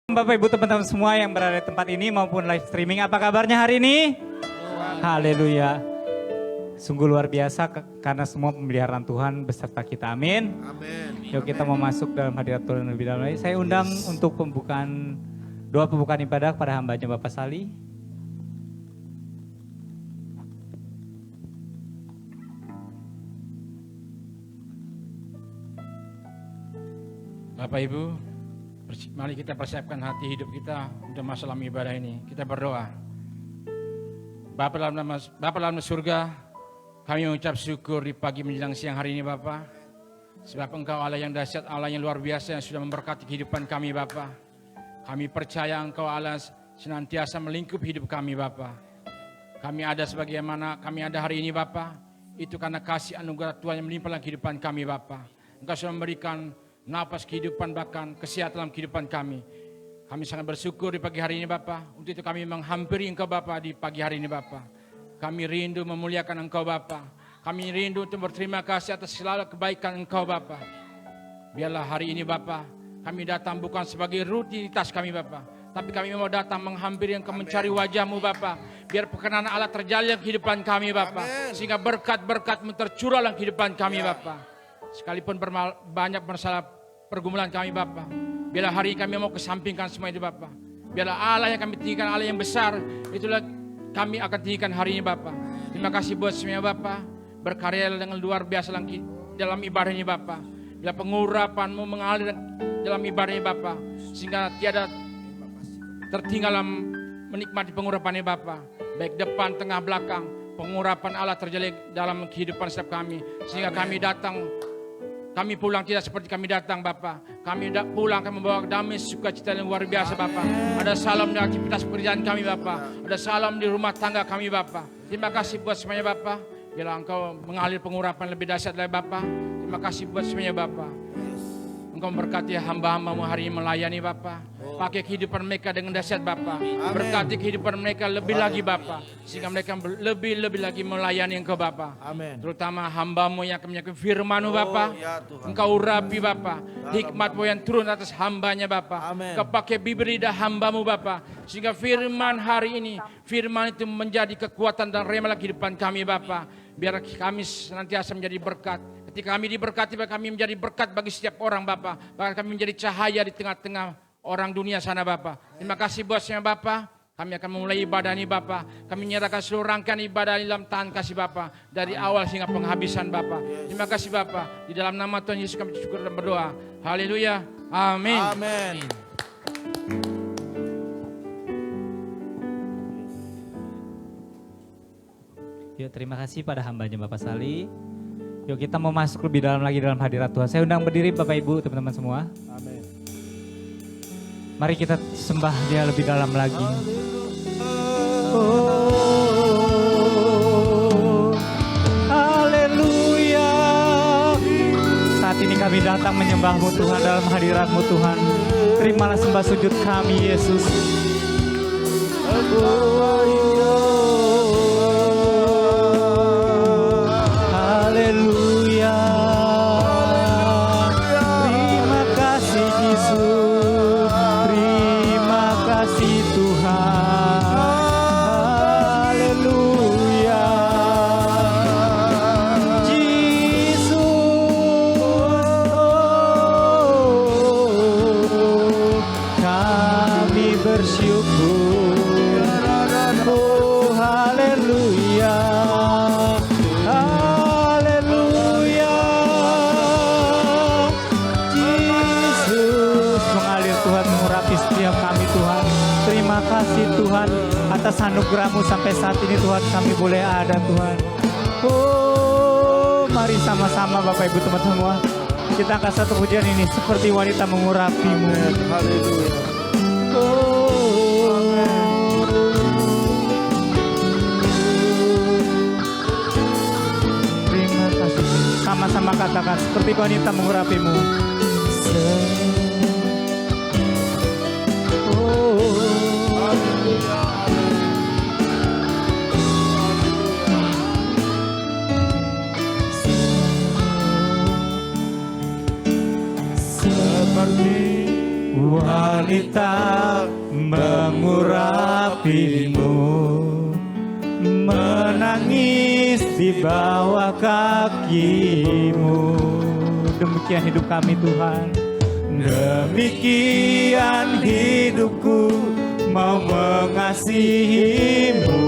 Bapak Ibu teman-teman semua yang berada di tempat ini maupun live streaming, apa kabarnya hari ini? Haleluya. Sungguh luar biasa karena semua pemeliharaan Tuhan beserta kita, amin. Amin. Yuk kita mau masuk dalam hadirat Tuhan lebih dalam lagi. Saya undang untuk doa pembukaan ibadah kepada hambanya Bapak Sali. Bapak Ibu, mari kita persiapkan hati hidup kita untuk masalah ibadah ini. Kita berdoa. Bapa dalam surga, kami mengucap syukur di pagi menjelang siang hari ini Bapa. Sebab Engkau Allah yang dahsyat, Allah yang luar biasa yang sudah memberkati kehidupan kami Bapa. Kami percaya Engkau Allah senantiasa melingkup hidup kami Bapa. Kami ada sebagaimana kami ada hari ini Bapa. Itu karena kasih anugerah Tuhan yang melimpah dalam kehidupan kami Bapa. Engkau sudah memberikan napas kehidupan bahkan kesehatan dalam kehidupan kami. Kami sangat bersyukur di pagi hari ini Bapa. Untuk itu kami menghampiri Engkau Bapa di pagi hari ini Bapa. Kami rindu memuliakan Engkau Bapa. Kami rindu untuk berterima kasih atas segala kebaikan Engkau Bapa. Biarlah hari ini Bapa, kami datang bukan sebagai rutinitas kami Bapa, tapi kami mau datang menghampiri Engkau, mencari wajah-Mu Bapa. Biar perkenan Allah terjalin dalam kehidupan kami Bapa. Sehingga berkat-berkat-Mu tercurah dalam kehidupan kami Bapa. Sekalipun banyak masalah pergumulan kami Bapa, biarlah hari ini kami mau kesampingkan semua itu Bapa. Biarlah Allah yang kami tinggikan, Allah yang besar, itulah kami akan tinggikan hari ini Bapa. Terima kasih buat semuanya Bapa, berkarya dengan luar biasa dalam ibadah ini Bapa. Bila pengurapan-Mu mengalir dalam ibadah ini Bapa, sehingga tiada tertinggal dalam menikmati pengurapan ini Bapa. Baik depan, tengah, belakang, pengurapan Allah terjalin dalam kehidupan setiap kami. Sehingga kami datang, kami pulang tidak seperti kami datang Bapa. Kami pulang kami membawa damai sukacita yang luar biasa Bapa. Ada salam di aktivitas pekerjaan kami Bapa. Ada salam di rumah tangga kami Bapa. Terima kasih buat semuanya Bapa. Bila Engkau mengalir pengurapan lebih dahsyat lagi Bapa. Terima kasih buat semuanya Bapa. Engkau memberkati hamba-hamba-Mu hari ini melayani Bapa. Pakai kehidupan mereka dengan dahsyat Bapa. Berkati kehidupan mereka lebih lagi Bapa. Sehingga mereka lebih lagi melayani Engkau Bapa. Amin. Terutama hamba-Mu yang akan menyampaikan firman-Mu Bapa. Ya Tuhan. Engkau urapi Bapa. Hikmat-Mu yang turun atas hambanya Bapa. Amin. Engkau pakai bibir lidah hamba-Mu Bapa. Sehingga firman hari ini, firman itu menjadi kekuatan dan rema kehidupan kami Bapa. Biar kami senantiasa menjadi berkat. Ketika kami diberkati, kami menjadi berkat bagi setiap orang Bapa. Bahkan kami menjadi cahaya di tengah-tengah orang dunia sana Bapa. Terima kasih buat semua Bapa. Kami akan memulai ibadah ini Bapa. Kami menyerahkan seluruh rangkaian ibadah dalam tangan kasih Bapa. Dari awal hingga penghabisan Bapa. Terima kasih Bapa. Di dalam nama Tuhan Yesus kami bersyukur dan berdoa. Haleluya. Amin. Amin. Yuk terima kasih pada hambanya Bapak Sali. Yuk kita mau masuk lebih dalam lagi dalam hadirat Tuhan. Saya undang berdiri Bapak Ibu teman-teman semua. Amin. Mari kita sembah Dia lebih dalam lagi. Haleluya. Saat ini kami datang menyembah-Mu Tuhan dalam hadirat-Mu Tuhan. Terimalah sembah sujud kami Yesus. Haleluya. Terima kasih Yesus. Terima kasih Tuhan. Haleluya. Yesus. Kami bersyukur. Oh haleluya. Haleluya. Yesus mengalir Tuhan, mengurapi setiap kami Tuhan. Terima kasih Tuhan atas anugerah-Mu sampai saat ini Tuhan kami boleh ada Tuhan. Oh mari sama-sama Bapak Ibu teman-teman semua. Kita angkat satu pujian ini seperti wanita mengurapi-Mu. Haleluya. Oh. Terima kasih. Sama-sama katakan seperti wanita mengurapi-Mu. Seperti wanita mengurapimu, menangis di bawah kakimu. Demikian hidup kami Tuhan, demikian hidupku mau mengasihimu.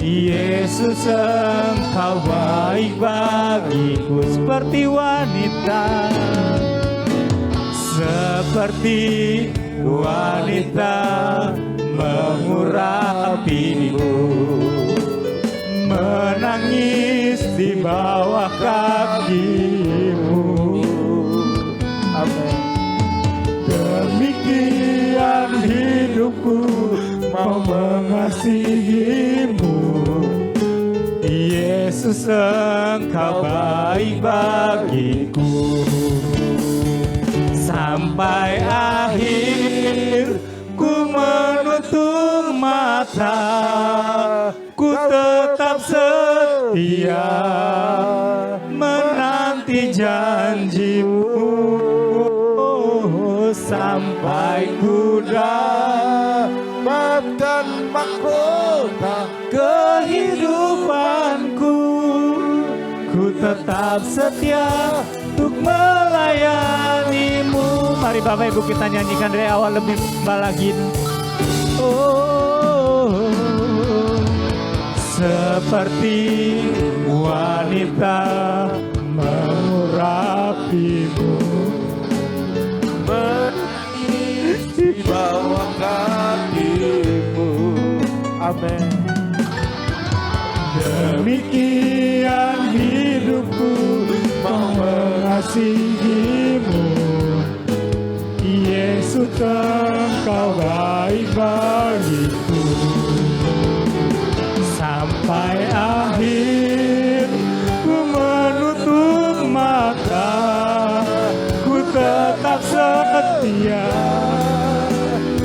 Yesus, Engkau baik bagiku seperti wanita, seperti wanita mengurapimu, menangis di bawah kakimu. Amin. Demikian hidupku mau mengasihimu. Yesus, Engkau baik bagiku. Sampai akhir ku menutup mata, ku tetap setia menanti janjimu. Sampai ku dapatkan mahkota kehidupanku, ku tetap setia untuk melayanimu. Mari Bapak Ibu kita nyanyikan dari awal lebih lagi. Oh, seperti wanita mengurapimu, menangis di bawah kakimu. Amin. Demikian hidupku mau mengasihimu. Yesus, Engkau baik bagiku. Sampai akhir ku menutup mata, ku tetap setia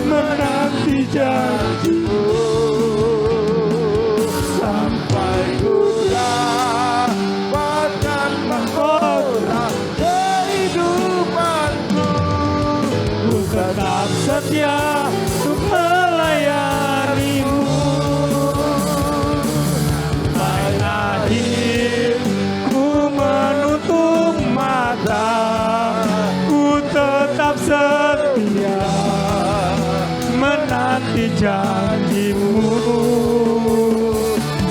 menanti janjimu. Sampai ku dapatkan mahkota kehidupanku, ku tetap setia untuk melayanimu. Sampai akhir ku menutup mata, ku tetap setia menanti janjimu.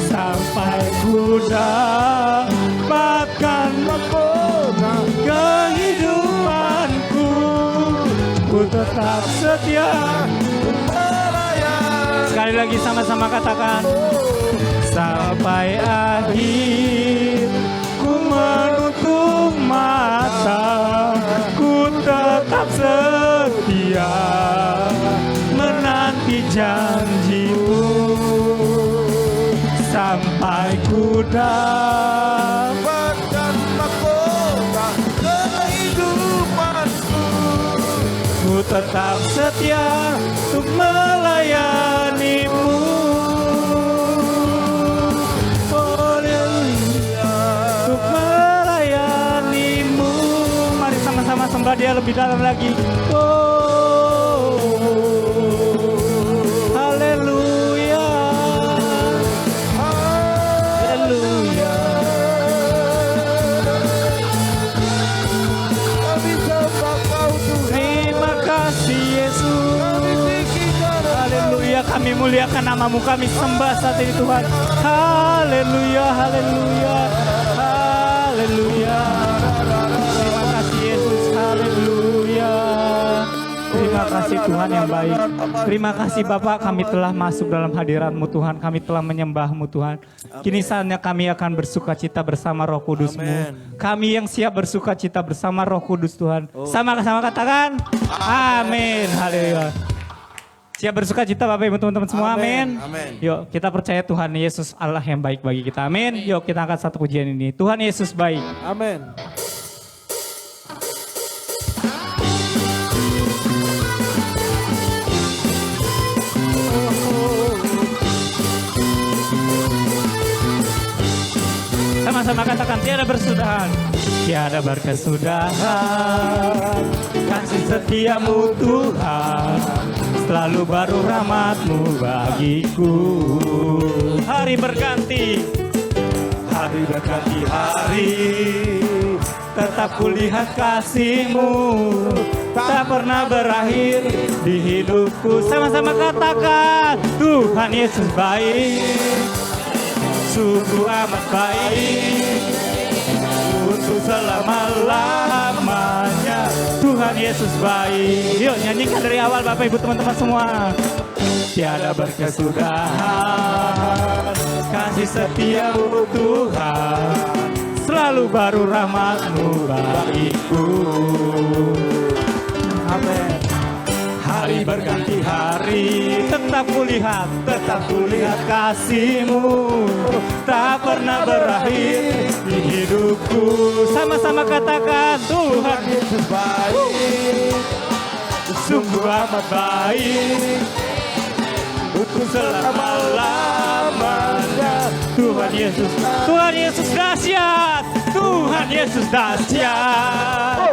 Sampai ku dapatkan mahkota kehidupanku, ku tetap setia melayani. Sekali lagi sama-sama katakan. Sampai akhir ku menutup mata, ku tetap setia menanti janjimu. Sampai ku dapatkan mahkota kehidupanku, ku tetap setia untuk melayanimu. Haleluya, untuk melayanimu. Mari sama-sama sembah Dia lebih dalam lagi. Oh, haleluya. Haleluya. Terima kasih Yesus. Haleluya, kami muliakan nama-Mu, kami sembah saat ini Tuhan. Haleluya, haleluya, haleluya. Terima kasih Yesus, haleluya. Terima kasih Tuhan yang baik. Terima kasih Bapak, kami telah masuk dalam hadirat-Mu Tuhan. Kami telah menyembah-Mu Tuhan. Kini saatnya kami akan bersuka cita bersama Roh Kudus-Mu. Kami yang siap bersuka cita bersama Roh Kudus Tuhan. Sama-sama katakan amin. Haleluya. Siap bersuka cita Bapak Ibu teman-teman semua, amin. Yuk kita percaya Tuhan Yesus Allah yang baik bagi kita, amin. Yuk kita angkat satu pujian ini. Tuhan Yesus baik. Amin. Sama-sama katakan tiada bersudahan. Tiada berkesudahan kasih setiamu Tuhan, selalu baru rahmat-Mu bagiku. Hari berganti hari, tetap kulihat kasih-Mu, tak pernah berakhir di hidupku. Sama-sama katakan, Tuhan Yesus baik, sungguh amat baik, untuk selama-lamanya. Tuhan Yesus baik. Yuk nyanyikan dari awal Bapak Ibu teman-teman semua. Tiada berkesudahan kasih setiamu Tuhan, selalu baru rahmat-Mu bagiku. Amin. Hari berganti hari, tetap kulihat kasih-Mu, tak pernah berakhir di hidupku. Sama-sama katakan, Tuhan Yesus baik, sungguh amat baik, untuk selama-lamanya. Tuhan Yesus dahsyat, Tuhan Yesus dahsyat,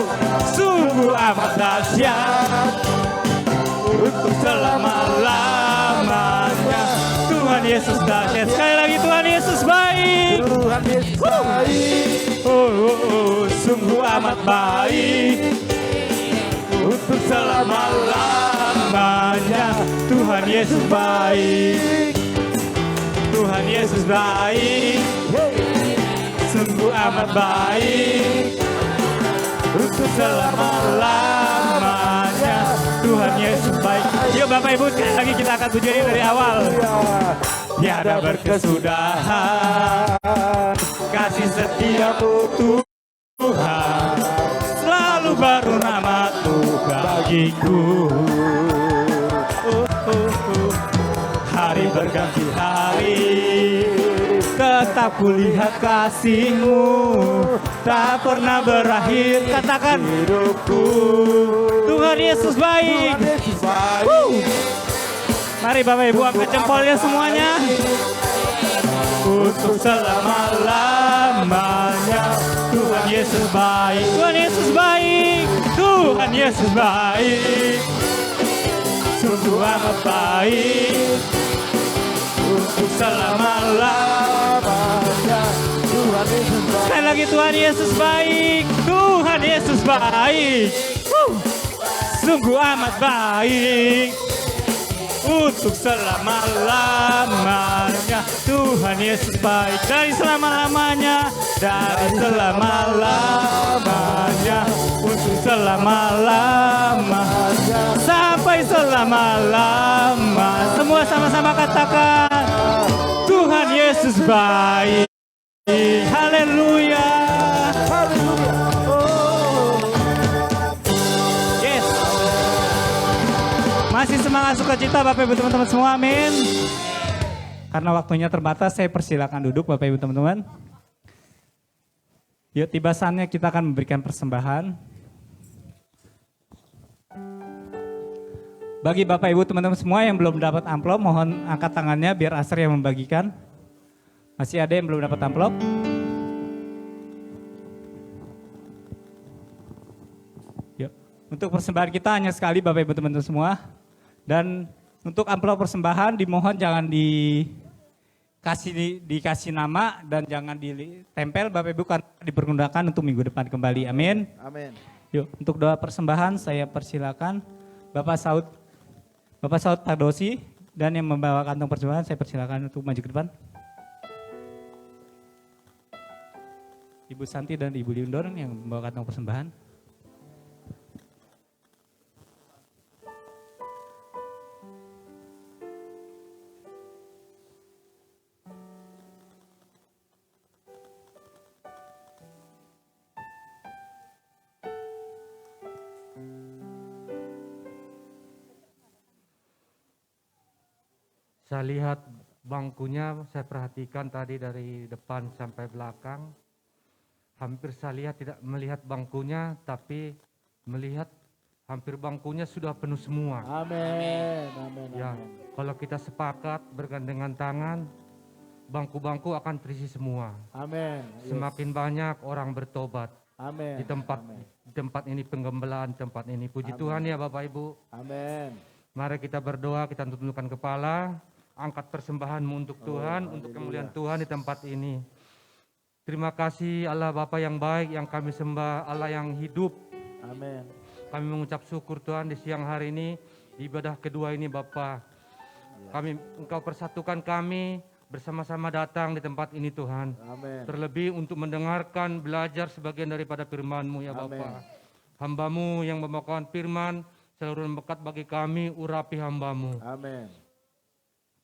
sungguh amat dahsyat, untuk selama-lamanya. Tuhan Yesus dahsyat. Sekali lagi, Tuhan Yesus baik. Tuhan Yesus baik. Sungguh amat baik, untuk selama-lamanya. Tuhan Yesus baik, Tuhan Yesus baik, sungguh amat baik, untuk selama-lamanya. Tuhan Yesus baik. Yuk Bapak Ibu, sekali lagi kita akan pujinya dari awal. Tiada berkesudahan kasih setiamu Tuhan, selalu baru rahmat-Mu bagiku. Hari berganti hari, tetap kulihat kasih-Mu, tak pernah berakhir. Katakan, hidupku. Tuhan Yesus baik. Mari Bapak Ibu angkat jempolnya semuanya. Untuk selama-lamanya. Tuhan Yesus baik, Tuhan Yesus baik, Tuhan Yesus baik, sungguh amat baik, untuk selama-lamanya. Tuhan Yesus baik. Sekali lagi, Tuhan Yesus baik, Tuhan Yesus baik, sungguh amat baik, untuk selama-lamanya. Tuhan Yesus baik. Dari selama-lamanya, dari selama-lamanya, untuk selama-lamanya, sampai selama-lama. Semua sama-sama katakan, Tuhan Yesus baik. Haleluya. Yes. Masih semangat sukacita Bapak Ibu teman-teman semua, amin. Karena waktunya terbatas, saya persilakan duduk Bapak Ibu teman-teman. Yuk, tiba saatnya kita akan memberikan persembahan. Bagi Bapak Ibu teman-teman semua yang belum dapat amplop, mohon angkat tangannya biar Asr yang membagikan. Masih ada yang belum dapat amplop? Yuk, untuk persembahan kita hanya sekali Bapak Ibu teman-teman semua. Dan untuk amplop persembahan dimohon jangan dikasih nama dan jangan ditempel Bapak Ibu, karena dipergunakan untuk minggu depan kembali. Amin. Amin. Yuk, untuk doa persembahan saya persilakan Bapak Saud Tardosi, dan yang membawa kantong persembahan saya persilakan untuk maju ke depan. Ibu Santi dan Ibu Liundor yang membawa kantong persembahan. Saya lihat bangkunya, saya perhatikan tadi dari depan sampai belakang. Hampir saya lihat tidak melihat bangkunya, tapi melihat hampir bangkunya sudah penuh semua. Amin. Amin. Ya, kalau kita sepakat bergandengan tangan, bangku-bangku akan terisi semua. Amin. Semakin banyak orang bertobat Amin. di tempat tempat ini, penggembalaan tempat ini. Puji Tuhan ya Bapak Ibu. Amin. Mari kita berdoa, kita tundukkan kepala, angkat persembahanmu untuk Tuhan, untuk kemuliaan Tuhan di tempat ini. Terima kasih Allah Bapa yang baik, yang kami sembah, Allah yang hidup. Amin. Kami mengucap syukur Tuhan di siang hari ini, di ibadah kedua ini Bapa. Engkau persatukan kami, bersama-sama datang di tempat ini Tuhan. Amin. Terlebih untuk mendengarkan, belajar sebagian daripada firman-Mu ya Bapa. Hamba-Mu yang membawakan firman, selalu membekat bagi kami, urapi hamba-Mu. Amin.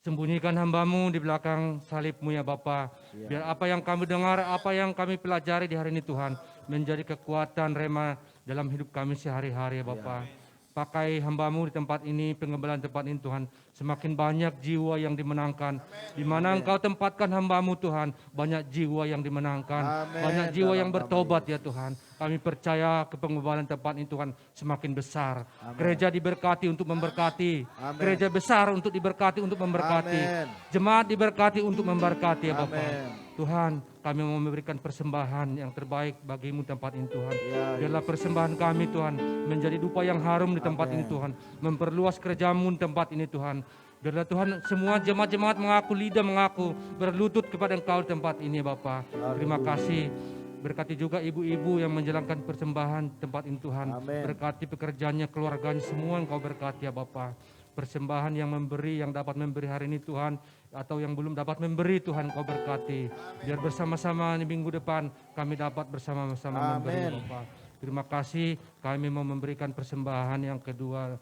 Sembunyikan hamba-Mu di belakang salib-Mu ya Bapa. Biar apa yang kami dengar, apa yang kami pelajari di hari ini Tuhan, menjadi kekuatan rema dalam hidup kami sehari-hari ya Bapa. Pakai hamba-Mu di tempat ini, penggembalaan tempat ini Tuhan. Semakin banyak jiwa yang dimenangkan. Di mana Engkau tempatkan hamba-Mu Tuhan, banyak jiwa yang dimenangkan. Amin. Banyak jiwa yang bertobat ya Tuhan. Kami percaya kepenggembalaan tempat ini Tuhan semakin besar. Gereja diberkati untuk memberkati. Gereja besar untuk diberkati untuk memberkati. Amin. Jemaat diberkati untuk memberkati ya Bapak. Amin. Tuhan, kami mau memberikan persembahan yang terbaik bagimu tempat ini Tuhan. Ya, Biarlah persembahan kami Tuhan menjadi dupa yang harum di tempat ini Tuhan. Memperluas kerja-Mu di tempat ini Tuhan. Biarlah Tuhan semua jemaat-jemaat mengaku, lidah mengaku, berlutut kepada Engkau di tempat ini Bapa. Terima kasih. Berkati juga ibu-ibu yang menjalankan persembahan tempat ini Tuhan. Amin. Berkati pekerjaannya, keluarganya, semua Engkau berkati ya Bapa. Persembahan yang memberi, yang dapat memberi hari ini Tuhan, atau yang belum dapat memberi Tuhan Kau berkati. Biar bersama-sama di minggu depan kami dapat bersama-sama memberi Bapa. Terima kasih, kami mau memberikan persembahan yang kedua.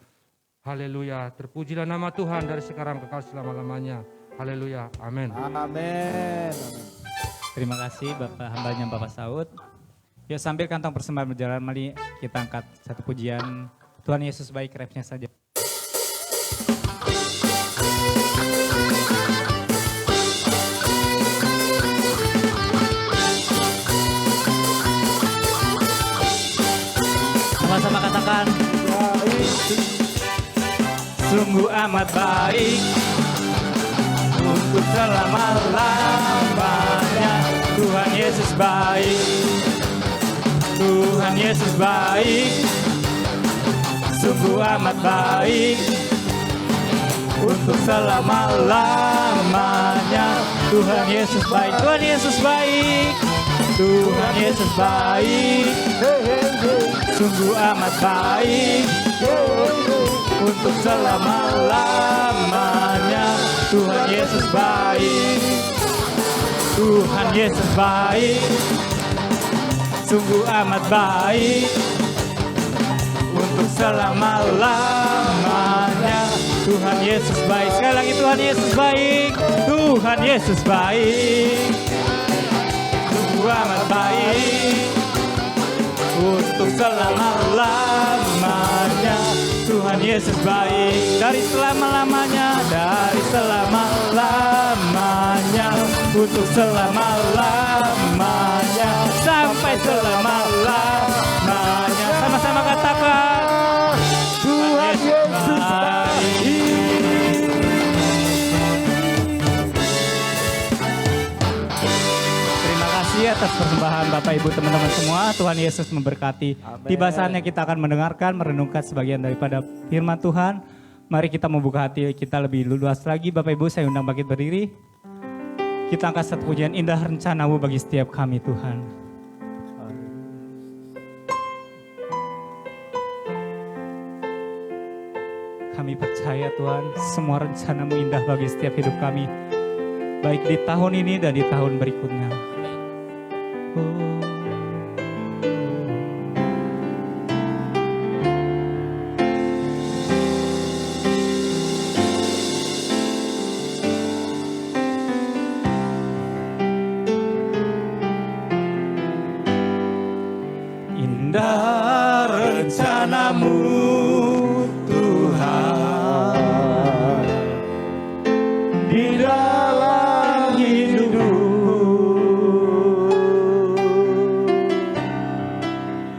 Haleluya, terpujilah nama Tuhan dari sekarang kekal selama-lamanya. Haleluya, amin. Amin. Terima kasih Bapak hambanya Bapak Saud. Ya sambil kantong persembahan berjalan, mari kita angkat satu pujian. Tuhan Yesus baik, refnya saja. Sama-sama katakan, sungguh amat baik untuk selama-lamanya. Tuhan Yesus baik, Tuhan Yesus baik, sungguh amat baik untuk selama-lamanya. Tuhan Yesus baik, Tuhan Yesus baik, Tuhan Yesus baik, sungguh amat baik untuk selama-lamanya. Tuhan Yesus baik, Tuhan Yesus baik, sungguh amat baik untuk selama-lamanya. Tuhan Yesus baik. Sekali lagi, Tuhan Yesus baik, Tuhan Yesus baik, sungguh amat baik untuk selama-lamanya. Tuhan Yesus baik dari selama-lamanya, dari selama-lamanya, untuk selama-lamanya, sampai selama-lamanya. Sama-sama katakan, Tuhan Yesus baik. Terima kasih atas persembahan Bapak Ibu teman-teman semua. Tuhan Yesus memberkati. Tiba saatnya kita akan mendengarkan, merenungkan sebagian daripada firman Tuhan. Mari kita membuka hati kita lebih luas lagi. Bapak Ibu, saya undang bangkit berdiri. Kita angkat satu pujian, indah rencana-Mu bagi setiap kami Tuhan. Kami percaya Tuhan, semua rencana-Mu indah bagi setiap hidup kami. Baik di tahun ini dan di tahun berikutnya. Indah rencana-Mu Tuhan di dalam hidup.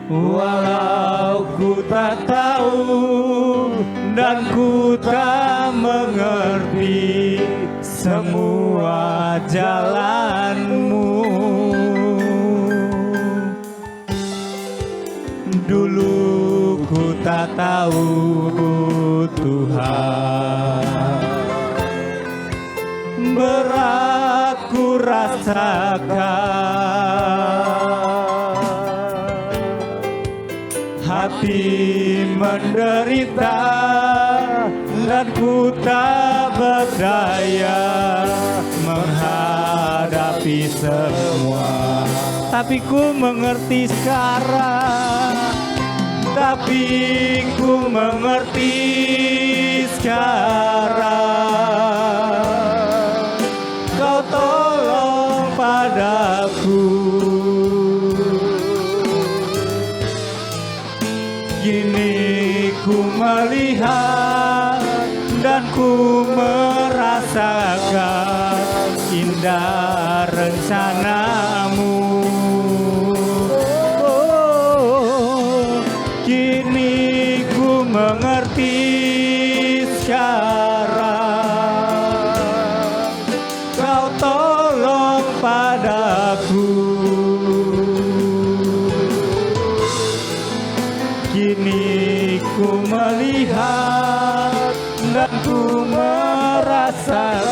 Walau ku tak tahu dan ku tak mengerti semua jalan-Mu, Dulu ku tak tahu Tuhan, berat ku rasakan, hati menderita dan ku tak berdaya menghadapi semua. Tapi ku mengerti sekarang, tapi ku mengerti sekarang. Kau tolong padaku, kini ku melihat dan ku merasakan indah rencanamu. Oh, kini ku mengerti sekarang. Kau tolong padaku, kini ku melihat dan ku merasakan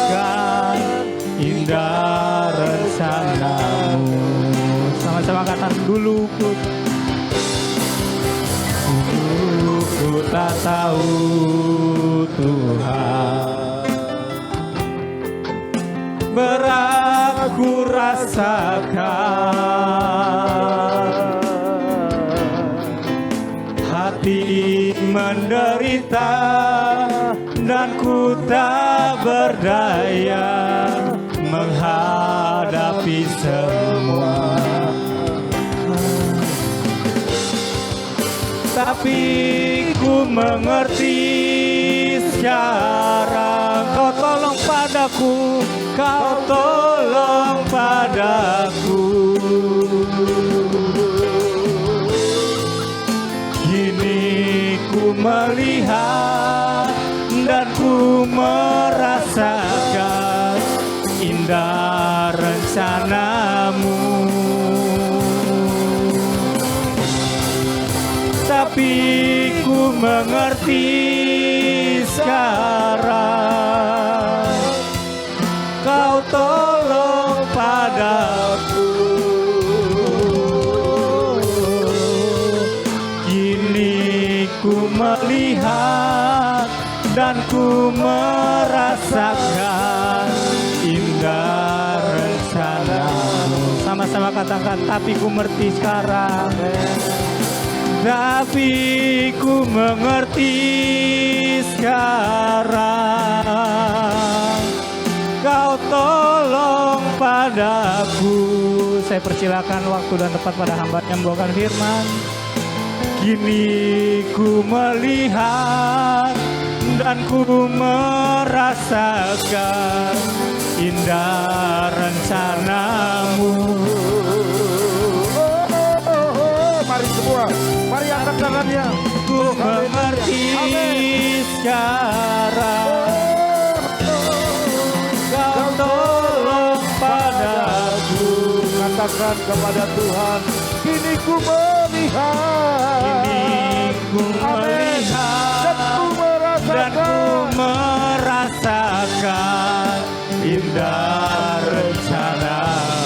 indah rencanamu. Sama-sama katakan, dulu ku tak tahu Tuhan, berat ku rasakan, hati menderita dan ku tak berdaya menghadapi semua. Tapi ku mengerti sekarang. Kau tolong padaku, kau tolong padaku. Kini ku melihat dan ku merasakan indah rencanamu. Tapi ku mengerti sekarang. Kau tolong padaku, kini ku melihat dan ku merasakan indah rencanamu. Sama-sama katakan, tapi ku mengerti sekarang. Tapi ku mengerti sekarang. Kau tolong padaku. Saya persilakan waktu dan tempat pada hamba-Nya membawakan firman. Kini ku melihat dan ku merasakan indah rencanamu. Mari semua, mari angkat tangannya. Ku mengerti sekarang. Kau tolong padaku. Katakan kepada Tuhan, kini ku melihat, Kini ku melihat dan ku merasakan indah rencana.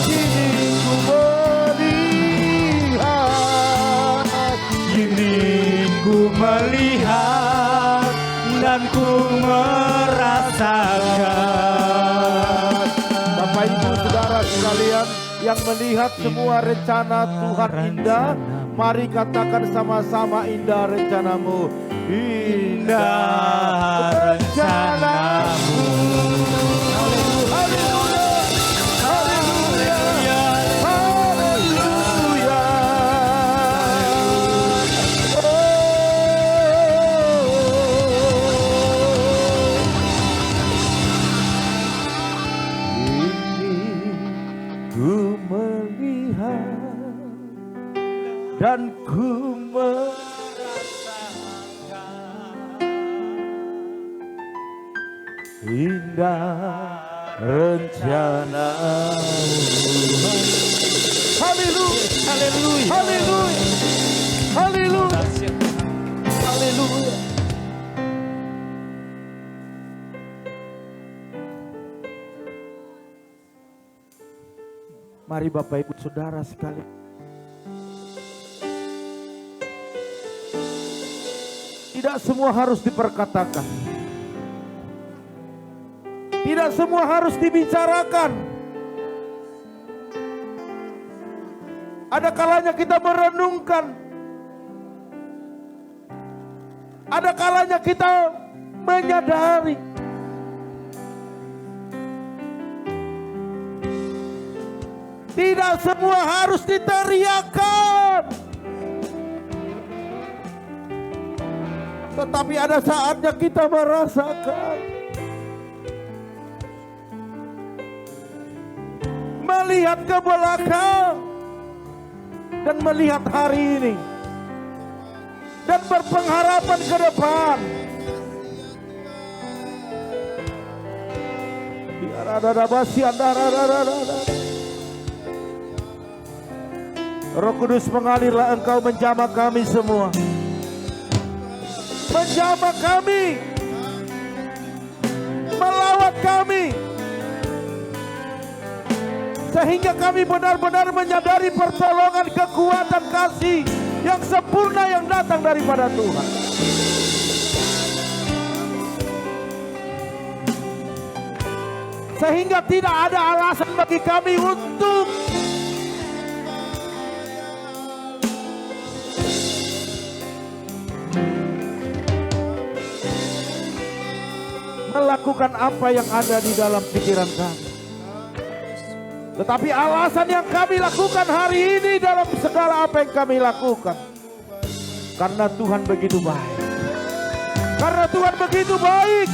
kini ku melihat, Kini ku melihat dan ku merasakan. Bapak Ibu Saudara sekalian yang melihat semua rencana Tuhan indah, mari katakan sama-sama, indah rencanamu, Indah rencanamu. Haleluya, haleluya, haleluya. Ku melihat dan ku merasakan indah rencanamu. Haleluya, haleluya, haleluya, haleluya. Mari Bapak Ibu Saudara sekali. Tidak semua harus diperkatakan. Tidak semua harus dibicarakan. Ada kalanya kita merenungkan. Ada kalanya kita menyadari. Tidak semua harus diteriakkan. Tetapi ada saatnya kita merasakan. Melihat ke belakang. Dan melihat hari ini. Dan berpengharapan ke depan. Biar ada basi antara. Roh Kudus mengalirlah Engkau menjamah kami semua. Menjamah kami. Melawat kami. Sehingga kami benar-benar menyadari pertolongan, kekuatan, kasih yang sempurna yang datang daripada Tuhan. Sehingga tidak ada alasan bagi kami untuk melakukan apa yang ada di dalam pikiran kami. Tetapi alasan yang kami lakukan hari ini dalam segala apa yang kami lakukan. Karena Tuhan begitu baik. Karena Tuhan begitu baik.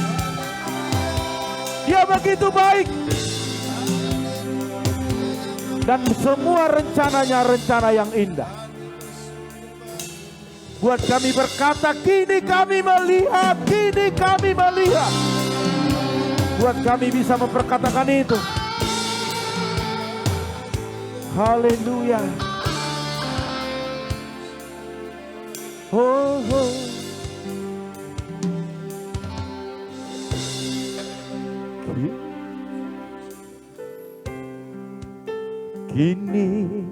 Dia begitu baik. Dan semua rencananya rencana yang indah. Buat kami berkata, kini kami melihat, kini kami melihat. Buat kami bisa memperkatakan itu. Haleluya. Oh, oh. Kini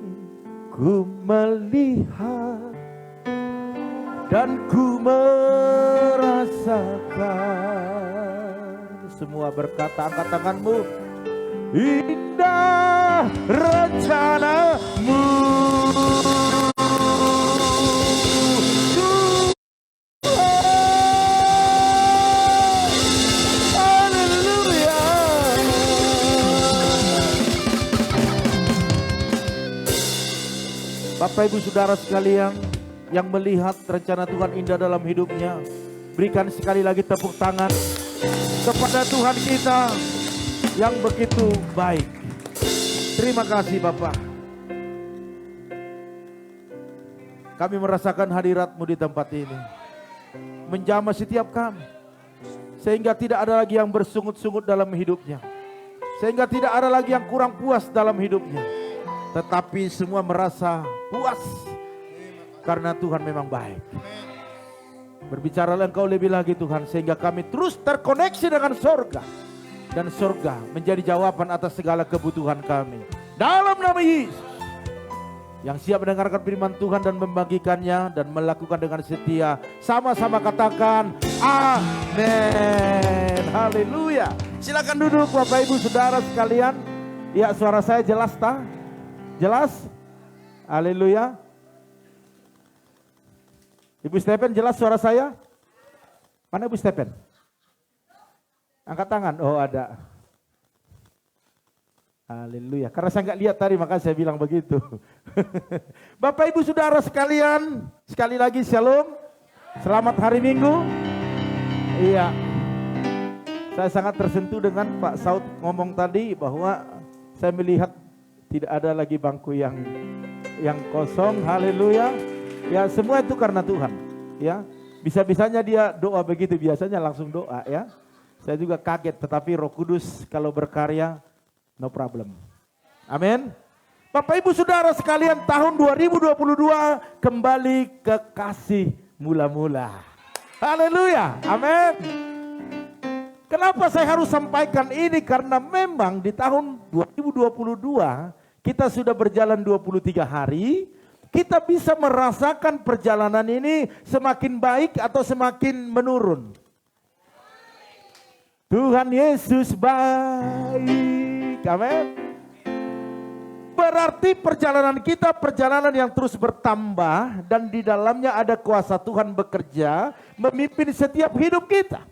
ku melihat dan ku merasakan. Semua berkata, angkat tanganmu. Indah rencanamu. Haleluya. Bapak Ibu Saudara sekalian yang melihat rencana Tuhan indah dalam hidupnya, berikan sekali lagi tepuk tangan kepada Tuhan kita yang begitu baik. Terima kasih Bapak. Kami merasakan hadirat-Mu di tempat ini. Menjamah setiap kami. Sehingga tidak ada lagi yang bersungut-sungut dalam hidupnya. Sehingga tidak ada lagi yang kurang puas dalam hidupnya. Tetapi semua merasa puas. Karena Tuhan memang baik. Berbicaralah Engkau lebih lagi Tuhan. Sehingga kami terus terkoneksi dengan surga. Dan surga menjadi jawaban atas segala kebutuhan kami. Dalam nama Yesus. Yang siap mendengarkan firman Tuhan dan membagikannya. Dan melakukan dengan setia. Sama-sama katakan amin. Haleluya. Silakan duduk Bapak Ibu Saudara sekalian. Ya, suara saya jelas tak? Jelas? Haleluya. Ibu Stephen, jelas suara saya? Mana Ibu Stephen? Angkat tangan. Oh, ada. Haleluya. Karena saya nggak lihat tadi, maka saya bilang begitu. Bapak Ibu Saudara sekalian, sekali lagi shalom. Selamat hari Minggu. Iya. Saya sangat tersentuh dengan Pak Saud ngomong tadi bahwa saya melihat tidak ada lagi bangku yang kosong. Haleluya. Ya, semua itu karena Tuhan. Ya. Bisa-bisanya dia doa begitu, biasanya langsung doa ya. Saya juga kaget, tetapi Roh Kudus kalau berkarya, no problem. Amin. Bapak Ibu Saudara sekalian, tahun 2022 kembali ke kasih mula-mula. Haleluya. Amin. Kenapa saya harus sampaikan ini? Karena memang di tahun 2022 kita sudah berjalan 23 hari, kita bisa merasakan perjalanan ini semakin baik atau semakin menurun. Tuhan Yesus baik, amin. Berarti perjalanan kita perjalanan yang terus bertambah dan di dalamnya ada kuasa Tuhan bekerja memimpin setiap hidup kita.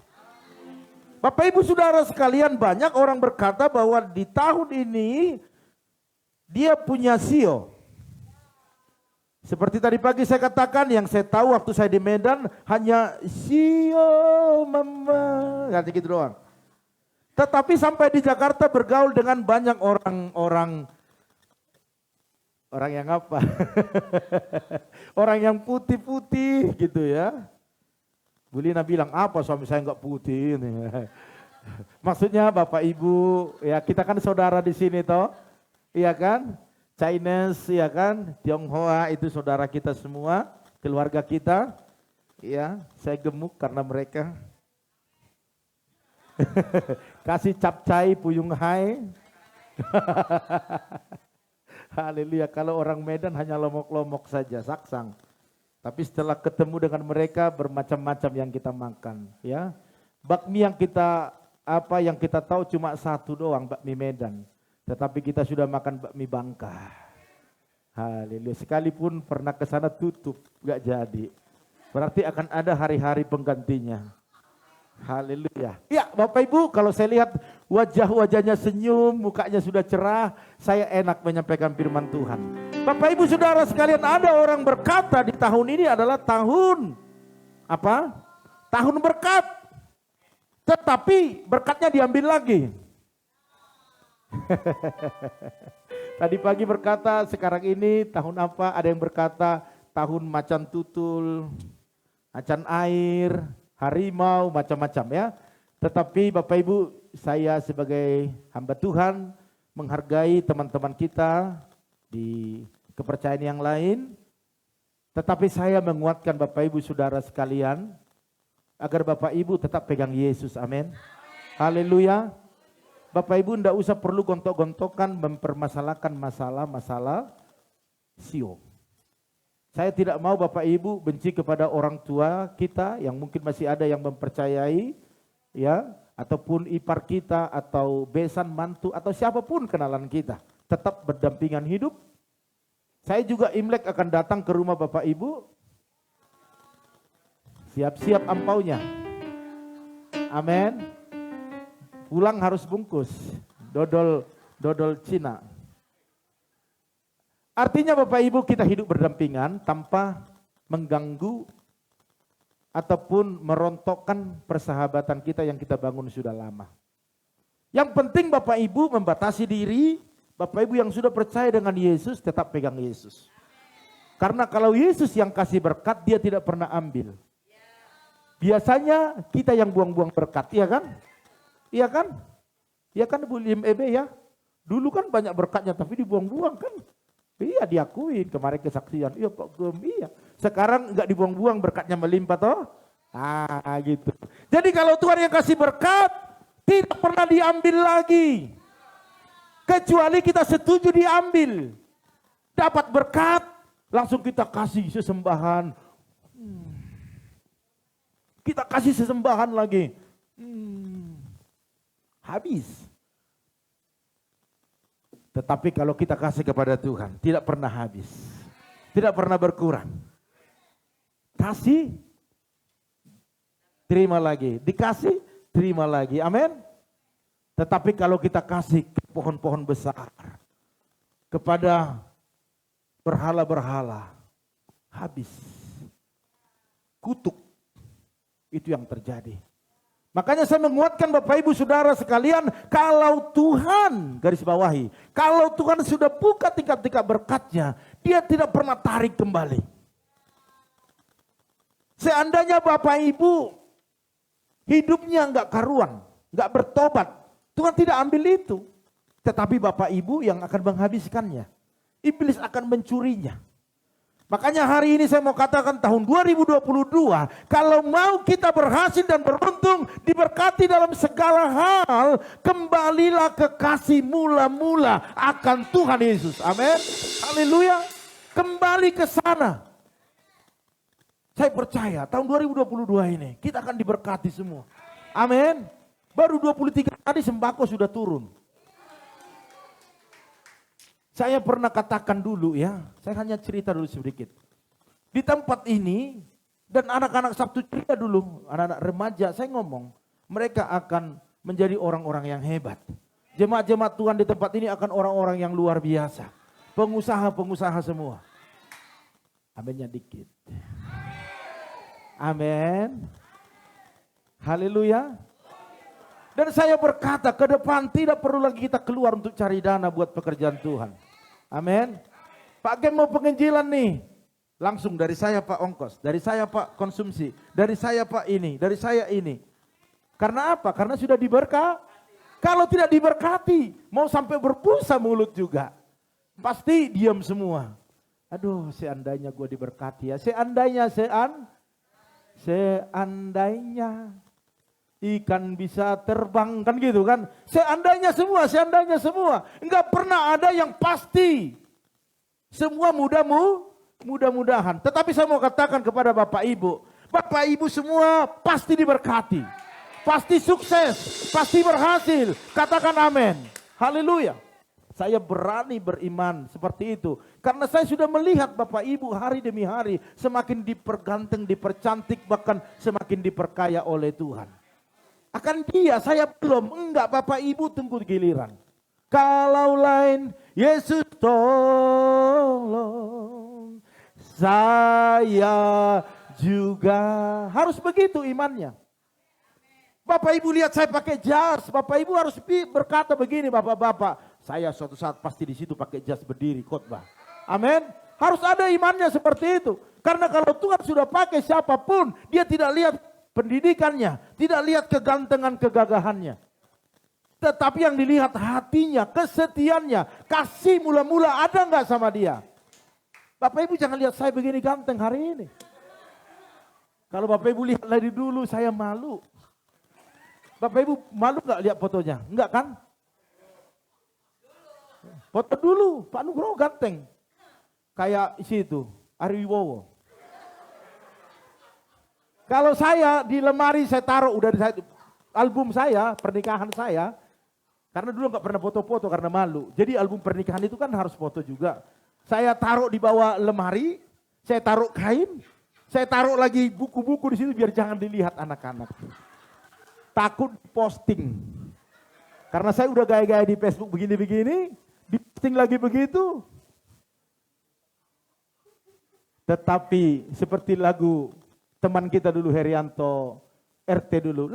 Bapak Ibu Saudara sekalian, banyak orang berkata bahwa di tahun ini dia punya sio. Seperti tadi pagi saya katakan, yang saya tahu waktu saya di Medan hanya sio mama, nggak gitu doang. Tetapi sampai di Jakarta bergaul dengan banyak orang yang apa? Orang yang putih-putih gitu ya. Bu Lina bilang, apa suami saya nggak putih ini? Maksudnya Bapak Ibu, ya kita kan saudara di sini toh, iya kan? Chinese, iya kan? Tionghoa itu saudara kita semua, keluarga kita. Ya, saya gemuk karena mereka. Kasih capcay, puyung hai. Haleluya, kalau orang Medan hanya lomok-lomok saja, saksang. Tapi setelah ketemu dengan mereka bermacam-macam yang kita makan, ya. Bakmi yang kita tahu cuma satu doang, bakmi Medan. Tetapi kita sudah makan bakmi Bangka. Haleluya, sekalipun pernah ke sana tutup, enggak jadi. Berarti akan ada hari-hari penggantinya. Haleluya. Ya, Bapak Ibu, kalau saya lihat wajah-wajahnya senyum, mukanya sudah cerah, saya enak menyampaikan firman Tuhan. Bapak Ibu Saudara sekalian, ada orang berkata di tahun ini adalah tahun apa? Tahun berkat. Tetapi berkatnya diambil lagi. Tadi pagi berkata sekarang ini tahun apa? Ada yang berkata tahun macan tutul, macan air, harimau, macam-macam ya. Tetapi Bapak Ibu, saya sebagai hamba Tuhan menghargai teman-teman kita di kepercayaan yang lain. Tetapi saya menguatkan Bapak Ibu Saudara sekalian agar Bapak Ibu tetap pegang Yesus, amin. Haleluya. Bapak Ibu tidak usah perlu gontok-gontokan mempermasalahkan masalah-masalah sio. Saya tidak mau Bapak Ibu benci kepada orang tua kita yang mungkin masih ada yang mempercayai, ya, ataupun ipar kita atau besan mantu atau siapapun kenalan kita. Tetap berdampingan hidup. Saya juga Imlek akan datang ke rumah Bapak Ibu. Siap-siap ampaunya. Amin. Pulang harus bungkus. Dodol Cina. Artinya Bapak Ibu kita hidup berdampingan tanpa mengganggu ataupun merontokkan persahabatan kita yang kita bangun sudah lama. Yang penting Bapak Ibu membatasi diri, Bapak Ibu yang sudah percaya dengan Yesus tetap pegang Yesus. Karena kalau Yesus yang kasih berkat dia tidak pernah ambil. Biasanya kita yang buang-buang berkat, iya kan? Iya kan? Iya kan Bu Lim Ebe ya? Dulu kan banyak berkatnya tapi dibuang-buang kan? Iya diakuin kemarin kesaksian. Iya Pak Gem, iya. Sekarang enggak dibuang-buang berkatnya melimpah toh. Ah gitu. Jadi kalau Tuhan yang kasih berkat tidak pernah diambil lagi. Kecuali kita setuju diambil. Dapat berkat langsung kita kasih sesembahan. Kita kasih sesembahan lagi. Habis. Tetapi kalau kita kasih kepada Tuhan, tidak pernah habis. Tidak pernah berkurang. Kasih, terima lagi. Dikasih, terima lagi. Amin. Tetapi kalau kita kasih ke pohon-pohon besar, kepada berhala-berhala, habis. Kutuk. Itu yang terjadi. Makanya saya menguatkan Bapak Ibu Saudara sekalian, kalau Tuhan, garis bawahi, kalau Tuhan sudah buka tingkat-tingkat berkatnya, dia tidak pernah tarik kembali. Seandainya Bapak Ibu hidupnya enggak karuan, enggak bertobat, Tuhan tidak ambil itu. Tetapi Bapak Ibu yang akan menghabiskannya. Iblis akan mencurinya. Makanya hari ini saya mau katakan tahun 2022, kalau mau kita berhasil dan beruntung, diberkati dalam segala hal, kembalilah ke kasih mula-mula akan Tuhan Yesus. Amin. Haleluya. Kembali ke sana. Saya percaya tahun 2022 ini kita akan diberkati semua. Amin. Baru 23 hari sembako sudah turun. Saya pernah katakan dulu ya, saya hanya cerita dulu sedikit. Di tempat ini, dan anak-anak Sabtu ceria dulu, anak-anak remaja, saya ngomong, mereka akan menjadi orang-orang yang hebat. Jemaat-jemaat Tuhan di tempat ini akan orang-orang yang luar biasa. Pengusaha-pengusaha semua. Aminnya dikit. Amin. Haleluya. Dan saya berkata, ke depan tidak perlu lagi kita keluar untuk cari dana buat pekerjaan Tuhan. Amin. Pak Gem mau penginjilan nih. Langsung dari saya Pak ongkos, dari saya Pak konsumsi, dari saya Pak ini, dari saya ini. Karena apa? Karena sudah diberkati. Kalau tidak diberkati, mau sampai berbusa mulut juga. Pasti diam semua. Aduh, seandainya gue diberkati ya. Seandainya ikan bisa terbang kan gitu kan. Seandainya semua. Enggak pernah ada yang pasti. Semua mudah-mudahan. Tetapi saya mau katakan kepada Bapak Ibu semua pasti diberkati. Pasti sukses, pasti berhasil. Katakan amin. Haleluya. Saya berani beriman seperti itu. Karena saya sudah melihat Bapak Ibu hari demi hari semakin diperganteng, dipercantik, bahkan semakin diperkaya oleh Tuhan. Akan dia, saya belum. Enggak, Bapak Ibu tunggu giliran. Kalau lain, Yesus tolong. Saya juga harus begitu imannya. Bapak Ibu lihat saya pakai jas. Bapak Ibu harus berkata begini, Bapak-bapak. Saya suatu saat pasti di situ pakai jas berdiri khotbah. Amin. Harus ada imannya seperti itu. Karena kalau Tuhan sudah pakai siapapun, dia tidak lihat pendidikannya, tidak lihat kegantengan kegagahannya. Tetapi yang dilihat hatinya, kesetiaannya, kasih mula-mula ada nggak sama dia. Bapak Ibu jangan lihat saya begini ganteng hari ini. Kalau Bapak Ibu lihat dari dulu saya malu. Bapak Ibu malu nggak lihat fotonya? Enggak kan? Foto dulu, Pak Nugroho ganteng. Kayak isi itu, Ari Wibowo. Kalau saya di lemari saya taruh udah di album saya, pernikahan saya. Karena dulu nggak pernah foto-foto karena malu. Jadi album pernikahan itu kan harus foto juga. Saya taruh di bawah lemari, saya taruh kain, saya taruh lagi buku-buku di situ biar jangan dilihat anak-anak. Takut posting. Karena saya udah gaya-gaya di Facebook begini-begini, di posting lagi begitu. Tetapi seperti lagu teman kita dulu Herianto, RT dulu,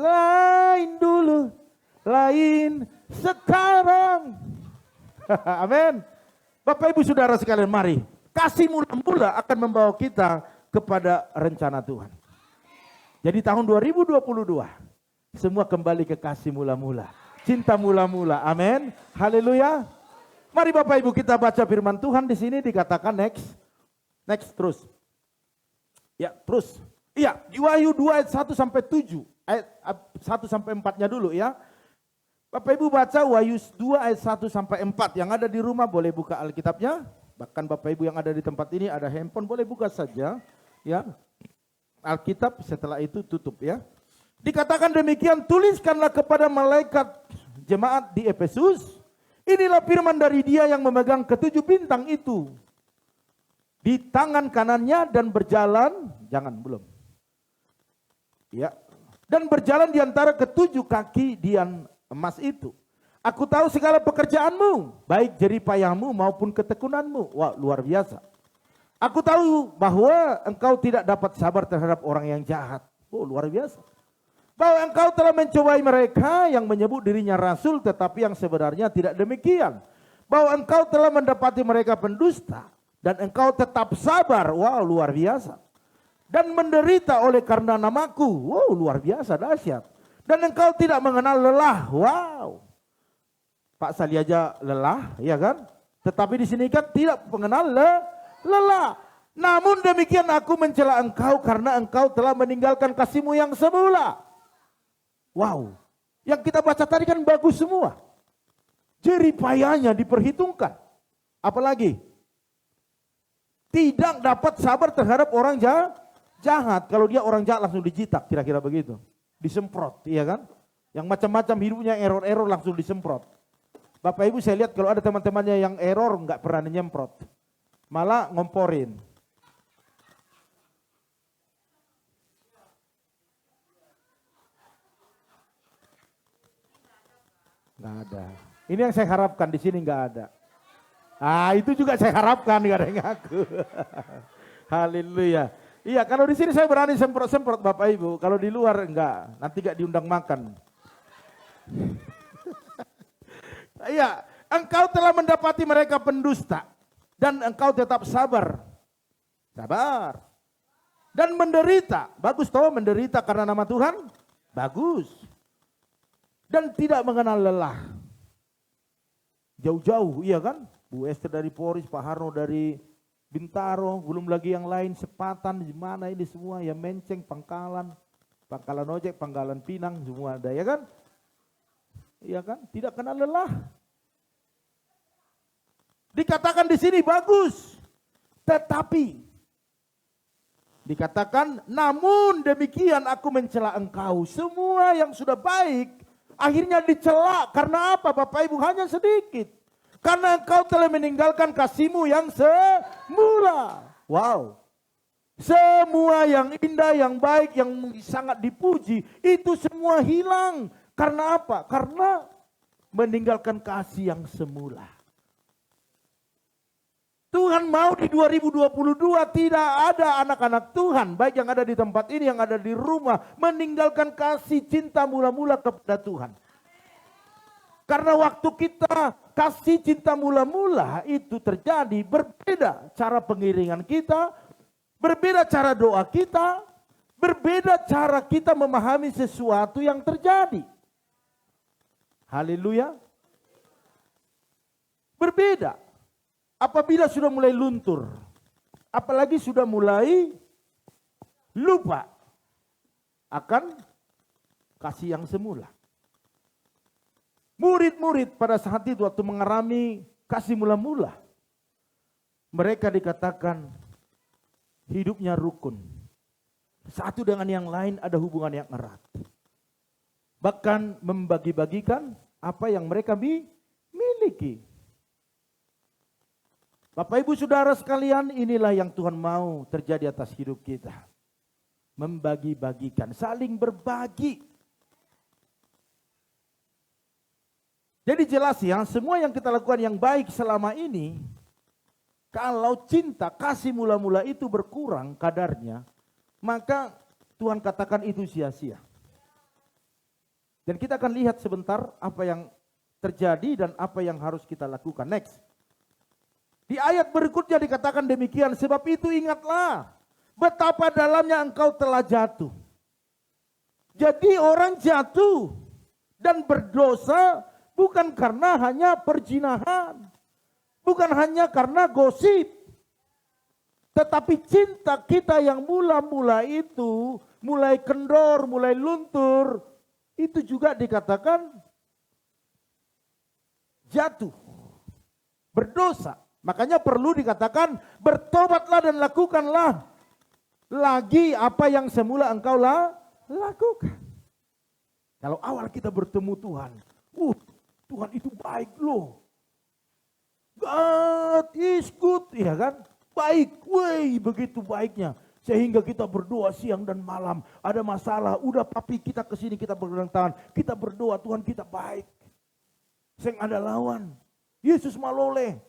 lain sekarang. Amin. Bapak Ibu Saudara sekalian, mari. Kasih mula-mula akan membawa kita kepada rencana Tuhan. Jadi tahun 2022, semua kembali ke kasih mula-mula. Cinta mula-mula, amin. Haleluya. Mari Bapak Ibu kita baca firman Tuhan di sini dikatakan next terus. Ya, terus. Iya, di Wahyu 2 ayat 1 sampai 7. Ayat 1 sampai 4-nya dulu ya. Bapak Ibu baca Wahyu 2 ayat 1 sampai 4. Yang ada di rumah boleh buka Alkitabnya. Bahkan Bapak Ibu yang ada di tempat ini ada handphone boleh buka saja ya. Alkitab setelah itu tutup ya. Dikatakan demikian, tuliskanlah kepada malaikat jemaat di Efesus. Inilah firman dari Dia yang memegang ketujuh bintang itu. Di tangan kanannya dan berjalan, belum. Ya, dan berjalan di antara ketujuh kaki dian emas itu. Aku tahu segala pekerjaanmu, baik jeripayahmu maupun ketekunanmu. Wah, luar biasa. Aku tahu bahwa engkau tidak dapat sabar terhadap orang yang jahat. Oh, luar biasa. Bahwa engkau telah mencobai mereka yang menyebut dirinya rasul, tetapi yang sebenarnya tidak demikian. Bahwa engkau telah mendapati mereka pendusta, dan engkau tetap sabar. Wow, luar biasa. Dan menderita oleh karena namaku. Wow, luar biasa, dahsyat. Dan engkau tidak mengenal lelah. Wow. Pak Sali aja lelah, ya kan? Tetapi di sini kan tidak mengenal lelah. Namun demikian aku mencela engkau karena engkau telah meninggalkan kasihmu yang semula. Wow, yang kita baca tadi kan bagus semua. Jeripayanya diperhitungkan. Apalagi? Tidak dapat sabar terhadap orang jahat. Kalau dia orang jahat langsung dijitak, kira-kira begitu. Disemprot, iya kan? Yang macam-macam hidupnya error-error langsung disemprot. Bapak Ibu saya lihat kalau ada teman-temannya yang error nggak pernah nyemprot. Malah ngomporin. Nggak ada. Ini yang saya harapkan, di sini nggak ada. Ah, itu juga saya harapkan, nggak ada yang ngaku. Haleluya. Iya, kalau di sini saya berani semprot-semprot Bapak Ibu. Kalau di luar enggak, nanti nggak diundang makan. Iya, engkau telah mendapati mereka pendusta dan engkau tetap sabar. Sabar. Dan menderita. Bagus toh menderita karena nama Tuhan? Bagus. Dan tidak mengenal lelah. Jauh-jauh, iya kan? Bu Esther dari Poris, Pak Harno dari Bintaro, belum lagi yang lain, Sepatan, di mana ini semua, ya Menceng, Pangkalan Ojek, Pangkalan Pinang, semua ada, ya kan? Iya kan? Tidak kenal lelah. Dikatakan di sini bagus, tetapi dikatakan, namun demikian aku mencela engkau. Semua yang sudah baik, akhirnya dicela. Karena apa Bapak Ibu? Hanya sedikit. Karena engkau telah meninggalkan kasihmu yang semula. Wow. Semua yang indah, yang baik, yang sangat dipuji, itu semua hilang. Karena apa? Karena meninggalkan kasih yang semula. Tuhan mau di 2022 tidak ada anak-anak Tuhan, baik yang ada di tempat ini, yang ada di rumah, meninggalkan kasih cinta mula-mula kepada Tuhan. Karena waktu kita kasih cinta mula-mula itu terjadi, berbeda cara pengiringan kita, berbeda cara doa kita, berbeda cara kita memahami sesuatu yang terjadi. Haleluya. Berbeda. Apabila sudah mulai luntur, apalagi sudah mulai lupa akan kasih yang semula. Murid-murid pada saat itu waktu mengalami kasih mula-mula, mereka dikatakan hidupnya rukun. Satu dengan yang lain ada hubungan yang erat. Bahkan membagi-bagikan apa yang mereka miliki. Bapak Ibu Saudara sekalian, inilah yang Tuhan mau terjadi atas hidup kita. Membagi-bagikan, saling berbagi. Jadi jelas ya, semua yang kita lakukan yang baik selama ini, kalau cinta, kasih mula-mula itu berkurang kadarnya, maka Tuhan katakan itu sia-sia. Dan kita akan lihat sebentar apa yang terjadi dan apa yang harus kita lakukan. Next. Di ayat berikutnya dikatakan demikian, sebab itu ingatlah betapa dalamnya engkau telah jatuh. Jadi orang jatuh dan berdosa bukan karena hanya perzinahan, bukan hanya karena gosip, tetapi cinta kita yang mula-mula itu mulai kendor, mulai luntur, itu juga dikatakan jatuh, berdosa. Makanya perlu dikatakan bertobatlah dan lakukanlah lagi apa yang semula engkau lakukan. Kalau awal kita bertemu Tuhan, Tuhan itu baik loh. God is good, ya kan? Baik, begitu baiknya. Sehingga kita berdoa siang dan malam. Ada masalah, udah papi kita kesini, kita berpegang tangan. Kita berdoa, Tuhan kita baik. Seng ada lawan. Yesus maloleh.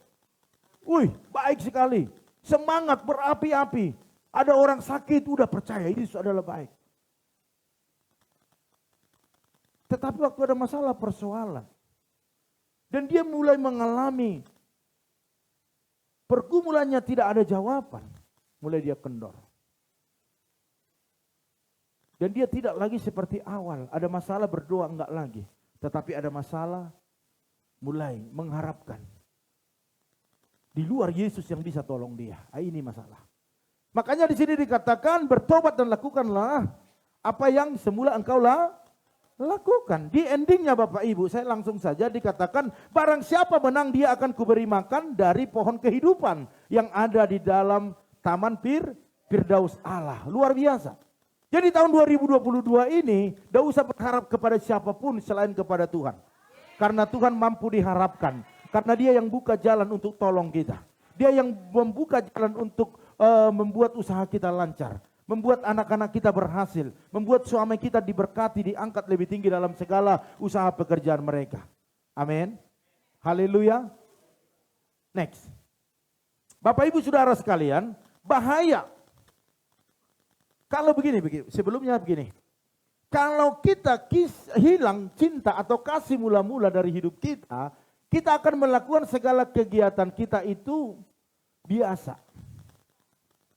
Baik sekali. Semangat berapi-api. Ada orang sakit, udah percaya Yesus adalah baik. Tetapi waktu ada masalah, persoalan, dan dia mulai mengalami pergumulannya tidak ada jawaban, mulai dia kendor. Dan dia tidak lagi seperti awal, ada masalah berdoa enggak lagi. Tetapi ada masalah mulai mengharapkan di luar Yesus yang bisa tolong dia. Ini masalah. Makanya di sini dikatakan bertobat dan lakukanlah apa yang semula engkau lakukan. Di endingnya Bapak Ibu, saya langsung saja dikatakan barang siapa menang dia akan kuberi makan dari pohon kehidupan yang ada di dalam taman Firdaus Allah. Luar biasa. Jadi tahun 2022 ini tidak usah berharap kepada siapapun selain kepada Tuhan. Karena Tuhan mampu diharapkan. Karena dia yang buka jalan untuk tolong kita. Dia yang membuka jalan untuk membuat usaha kita lancar. Membuat anak-anak kita berhasil, membuat suami kita diberkati, diangkat lebih tinggi dalam segala usaha pekerjaan mereka. Amin. Haleluya. Next. Bapak Ibu Saudara sekalian, bahaya. Kalau begini, sebelumnya begini. Kalau kita hilang cinta atau kasih mula-mula dari hidup kita, kita akan melakukan segala kegiatan kita itu biasa.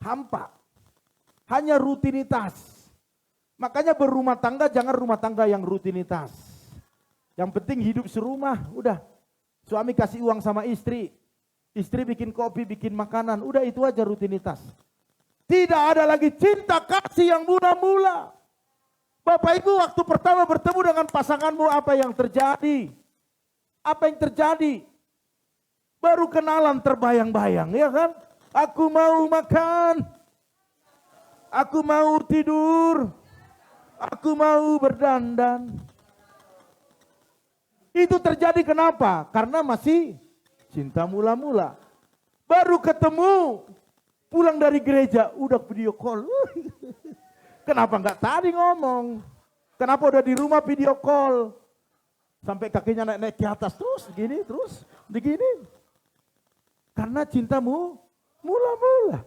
Hampa. Hanya rutinitas. Makanya berumah tangga jangan rumah tangga yang rutinitas. Yang penting hidup serumah, udah. Suami kasih uang sama istri. Istri bikin kopi, bikin makanan, udah itu aja rutinitas. Tidak ada lagi cinta kasih yang mula-mula. Bapak Ibu waktu pertama bertemu dengan pasanganmu apa yang terjadi? Apa yang terjadi? Baru kenalan terbayang-bayang, ya kan? Aku mau makan. Aku mau tidur, aku mau berdandan. Itu terjadi kenapa? Karena masih cinta mula-mula. Baru ketemu, pulang dari gereja, udah video call. Kenapa enggak tadi ngomong? Kenapa udah di rumah video call? Sampai kakinya naik-naik ke atas terus, begini. Karena cintamu mula-mula.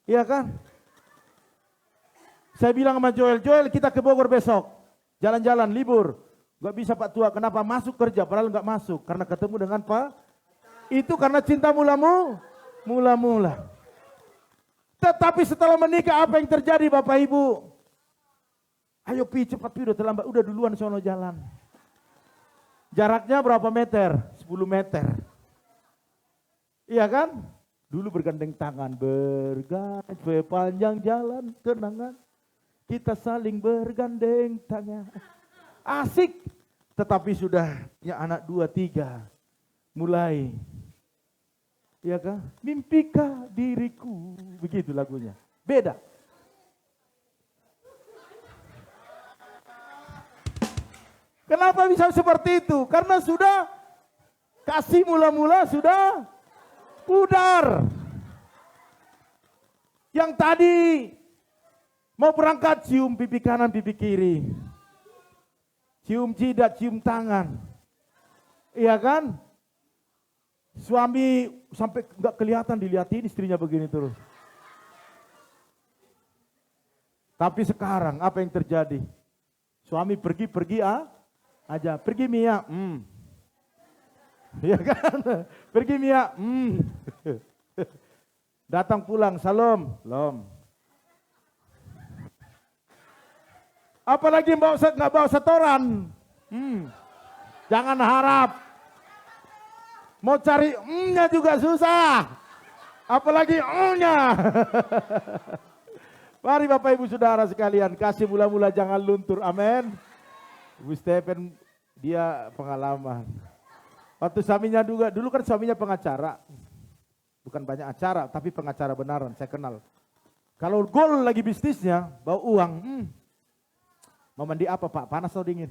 Iya kan? Saya bilang sama Joel kita ke Bogor besok. Jalan-jalan, libur. Gak bisa Pak Tua, kenapa masuk kerja? Padahal gak masuk, karena ketemu dengan Pak. Itu karena cinta mula-mula. Tetapi setelah menikah apa yang terjadi Bapak Ibu? Ayo cepat udah terlambat, udah duluan sono jalan. Jaraknya berapa meter? 10 meter. Iya kan? Dulu bergandeng tangan, sepanjang jalan kenangan. Kita saling bergandeng tangan. Asik. Tetapi sudah ya anak 2, 3. Mulai. Ya kan? Mimpikah diriku. Begitu lagunya. Beda. Kenapa bisa seperti itu? Karena sudah kasih mula-mula sudah pudar. Yang tadi mau berangkat cium pipi kanan, pipi kiri. Cium jidat, cium tangan. Iya kan? Suami sampai enggak kelihatan dilihatin istrinya begini terus. Tapi sekarang apa yang terjadi? Suami pergi aja. Pergi Mia. Iya kan? Pergi Mia. Datang pulang, salam. Apalagi nggak bawa setoran. Jangan harap. Mau cari nya juga susah. Apalagi nya. Mari Bapak Ibu Saudara sekalian, kasih mula-mula jangan luntur. Amin. Ibu Stephen dia pengalaman. Waktu suaminya juga, dulu kan suaminya pengacara. Bukan banyak acara, tapi pengacara benaran, saya kenal. Kalau gol lagi bisnisnya, bawa uang. Mau mandi apa Pak? Panas atau dingin?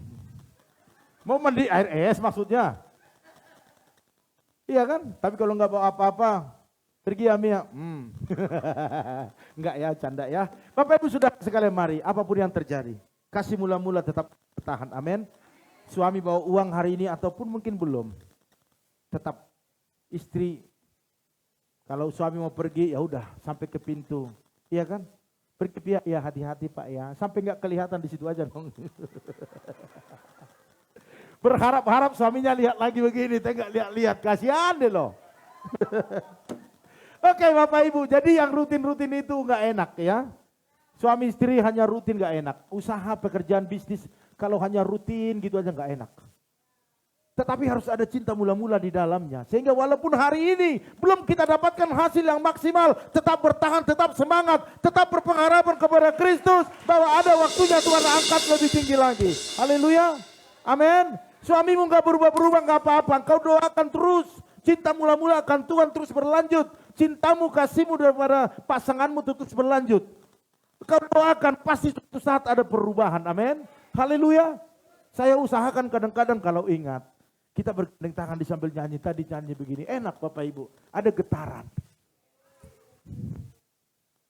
Mau mandi air es maksudnya. Iya kan? Tapi kalau nggak bawa apa-apa, pergi ya Mia. Enggak ya, canda ya. Bapak Ibu Saudara sekalian mari, apapun yang terjadi. Kasih mula-mula tetap bertahan, amin. Suami bawa uang hari ini ataupun mungkin belum. Tetap istri, kalau suami mau pergi ya udah sampai ke pintu. Iya kan? Pergi pihak ya hati-hati Pak ya. Sampai nggak kelihatan di situ aja dong. Berharap-harap suaminya lihat lagi begini, saya nggak lihat-lihat, kasihan deh loh. Oke Bapak Ibu, jadi yang rutin-rutin itu nggak enak ya. Suami istri hanya rutin nggak enak. Usaha, pekerjaan, bisnis, kalau hanya rutin gitu aja nggak enak. Tetapi harus ada cinta mula-mula di dalamnya. Sehingga walaupun hari ini belum kita dapatkan hasil yang maksimal, tetap bertahan, tetap semangat, tetap berpengharapan kepada Kristus bahwa ada waktunya Tuhan angkat lebih tinggi lagi. Haleluya. Amin. Suamimu nggak berubah-berubah nggak apa-apa. Kau doakan terus. Cinta mula-mula akan Tuhan terus berlanjut. Cintamu, kasihmu daripada pasanganmu terus berlanjut. Kau doakan pasti suatu saat ada perubahan. Amin. Haleluya. Saya usahakan kadang-kadang kalau ingat. Kita bergandeng tangan di sambil nyanyi, tadi nyanyi begini, enak Bapak Ibu, ada getaran.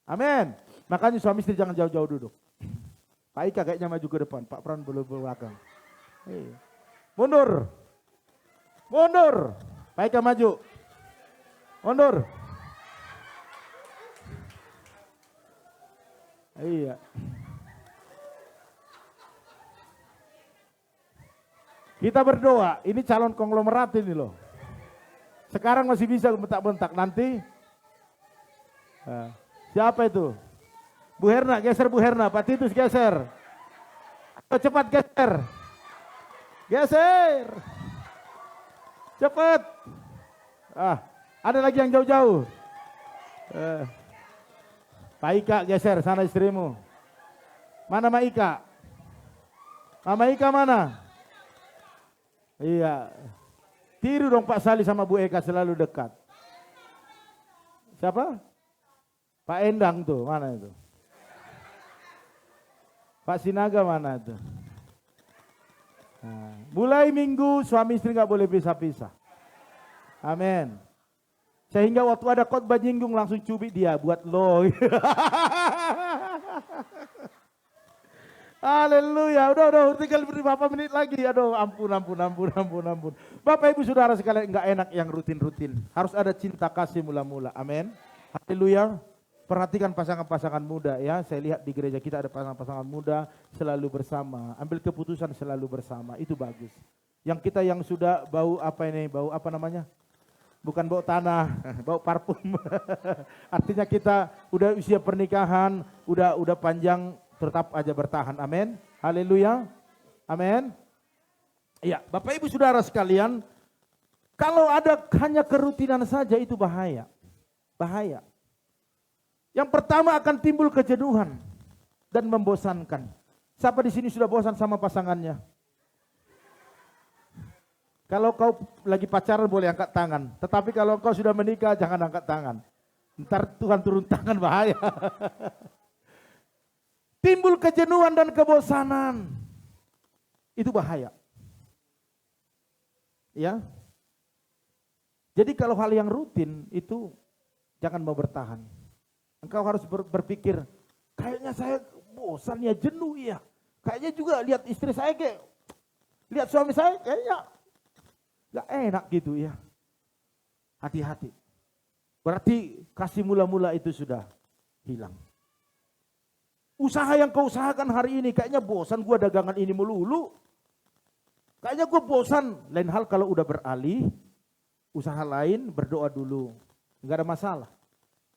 Amin. Makanya suami istri jangan jauh-jauh duduk. Pak Ika kayaknya maju ke depan, Pak Pran belum belakang. Mundur. Mundur. Pak Ika maju. Mundur. Iya. Kita berdoa, ini calon konglomerat ini loh. Sekarang masih bisa bentak-bentak, nanti siapa itu? Bu Herna, geser Bu Herna, Pak Titus geser. Ayo cepat geser. Geser. Cepat. Ada lagi yang jauh-jauh. Pak Ika geser, sana istrimu. Mana Mak Ika? Mama Ika mana? Iya. Tiru dong Pak Sali sama Bu Eka selalu dekat. Siapa? Pak Endang tuh, mana itu? Pak Sinaga mana itu? Nah, mulai minggu suami istri nggak boleh pisah-pisah. Amin. Sehingga waktu ada khotbah nyinggung langsung cubit dia buat lo. Haleluya, udah tinggal beberapa menit lagi. Aduh, ampun. Bapak Ibu Saudara sekalian, enggak enak yang rutin-rutin. Harus ada cinta kasih mula-mula. Amin. Haleluya. Perhatikan pasangan-pasangan muda ya. Saya lihat di gereja kita ada pasangan-pasangan muda selalu bersama. Ambil keputusan selalu bersama. Itu bagus. Yang kita yang sudah bau apa ini? Bau apa namanya? Bukan bau tanah, bau parfum. Artinya kita udah usia pernikahan, udah panjang, tetap aja bertahan. Amin. Haleluya. Amin. Iya, Bapak Ibu Saudara sekalian, kalau ada hanya kerutinan saja itu bahaya. Bahaya. Yang pertama akan timbul kejenuhan dan membosankan. Siapa di sini sudah bosan sama pasangannya? Kalau kau lagi pacaran boleh angkat tangan, tetapi kalau kau sudah menikah jangan angkat tangan. Ntar Tuhan turun tangan, bahaya. Timbul kejenuhan dan kebosanan. Itu bahaya. Ya. Jadi kalau hal yang rutin itu jangan mau bertahan. Engkau harus berpikir, kayaknya saya bosan ya, jenuh ya. Kayaknya juga lihat istri saya lihat suami saya kayaknya gak enak gitu ya. Hati-hati. Berarti kasih mula-mula itu sudah hilang. Usaha yang kau usahakan hari ini, kayaknya bosan gua dagangan ini melulu. Kayaknya gua bosan. Lain hal kalau udah beralih, usaha lain, berdoa dulu. Enggak ada masalah.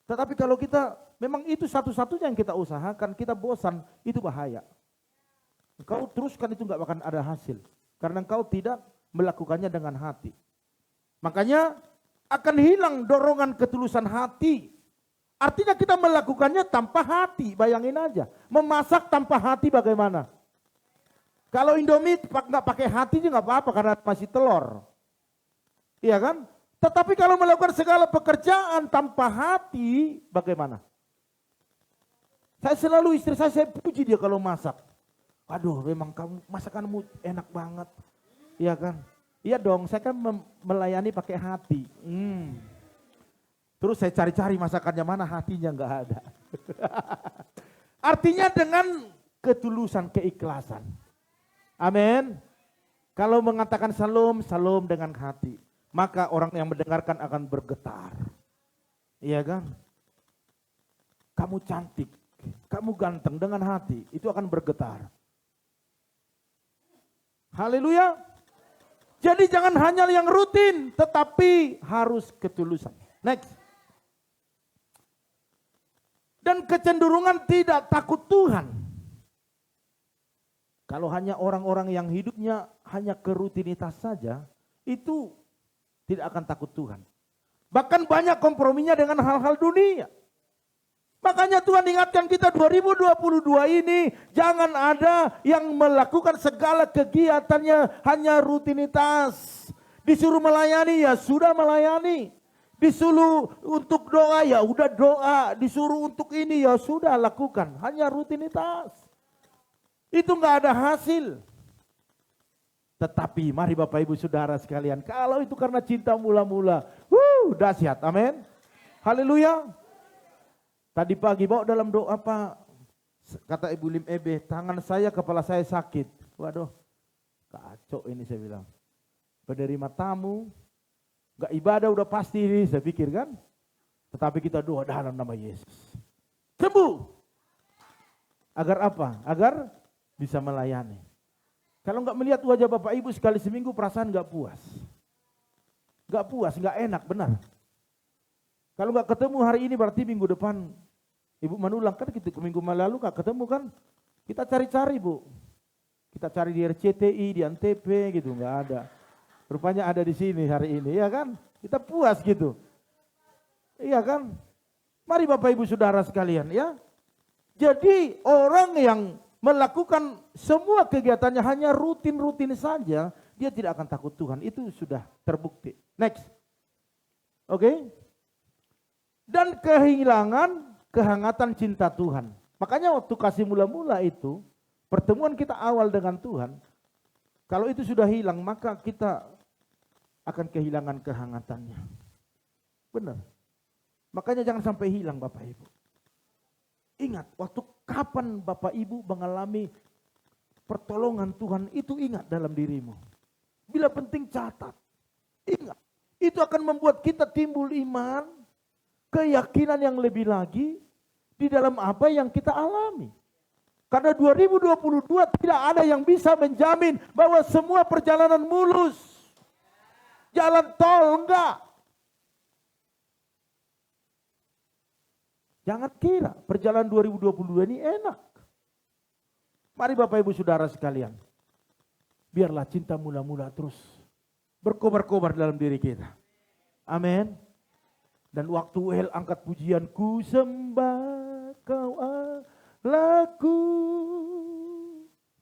Tetapi kalau kita, memang itu satu-satunya yang kita usahakan, kita bosan, itu bahaya. Engkau teruskan itu enggak akan ada hasil. Karena engkau tidak melakukannya dengan hati. Makanya akan hilang dorongan ketulusan hati. Artinya kita melakukannya tanpa hati, bayangin aja. Memasak tanpa hati bagaimana? Kalau Indomie nggak pakai hati juga nggak apa-apa karena masih telur. Iya kan? Tetapi kalau melakukan segala pekerjaan tanpa hati, bagaimana? Saya selalu istri saya puji dia kalau masak. Aduh, memang kamu masakanmu enak banget. Iya kan? Iya dong, saya kan melayani pakai hati. Terus saya cari-cari masakannya mana, hatinya nggak ada. Artinya dengan ketulusan, keikhlasan. Amin. Kalau mengatakan salam, salam dengan hati. Maka orang yang mendengarkan akan bergetar. Iya kan? Kamu cantik, kamu ganteng dengan hati, itu akan bergetar. Haleluya. Jadi jangan hanya yang rutin, tetapi harus ketulusan. Next. Dan kecenderungan tidak takut Tuhan. Kalau hanya orang-orang yang hidupnya hanya kerutinitas saja, itu tidak akan takut Tuhan. Bahkan banyak komprominya dengan hal-hal dunia. Makanya Tuhan ingatkan kita 2022 ini jangan ada yang melakukan segala kegiatannya hanya rutinitas. Disuruh melayani ya sudah melayani. Disuruh untuk doa ya udah doa. Disuruh untuk ini ya sudah lakukan. Hanya rutinitas. Itu nggak ada hasil. Tetapi mari Bapak Ibu Saudara sekalian, kalau itu karena cinta mula-mula, dahsyat, amin. Haleluya. Tadi pagi bawa dalam doa Pak, kata Ibu Lim Ebe, tangan saya, kepala saya sakit. Waduh, kacau ini saya bilang. Penerima tamu, gak ibadah udah pasti ini saya pikir kan. Tetapi kita doa dalam nama Yesus. Sembuh. Agar apa? Agar bisa melayani. Kalau gak melihat wajah Bapak Ibu sekali seminggu perasaan gak puas. Gak puas, gak enak, benar. Kalau nggak ketemu hari ini berarti minggu depan Ibu Manulang kan gitu, minggu lalu nggak ketemu kan, kita cari-cari Bu, kita cari di RCTI, di Antv gitu nggak ada, rupanya ada di sini hari ini, ya kan? Kita puas gitu, iya kan? Mari Bapak Ibu Saudara sekalian ya. Jadi orang yang melakukan semua kegiatannya hanya rutin-rutin saja, dia tidak akan takut Tuhan, itu sudah terbukti. Next, oke? Dan kehilangan kehangatan cinta Tuhan. Makanya waktu kasih mula-mula itu, pertemuan kita awal dengan Tuhan, kalau itu sudah hilang maka kita akan kehilangan kehangatannya. Benar. Makanya jangan sampai hilang Bapak Ibu. Ingat, waktu kapan Bapak Ibu mengalami pertolongan Tuhan, itu ingat dalam dirimu. Bila penting catat. Ingat, itu akan membuat kita timbul iman, keyakinan yang lebih lagi di dalam apa yang kita alami. Karena 2022 tidak ada yang bisa menjamin bahwa semua perjalanan mulus. Jalan tol enggak. Jangan kira perjalanan 2022 ini enak. Mari Bapak Ibu Saudara sekalian, biarlah cinta mula-mula terus berkobar-kobar dalam diri kita. Amin. Dan waktu El angkat pujianku sembah kau Allahku,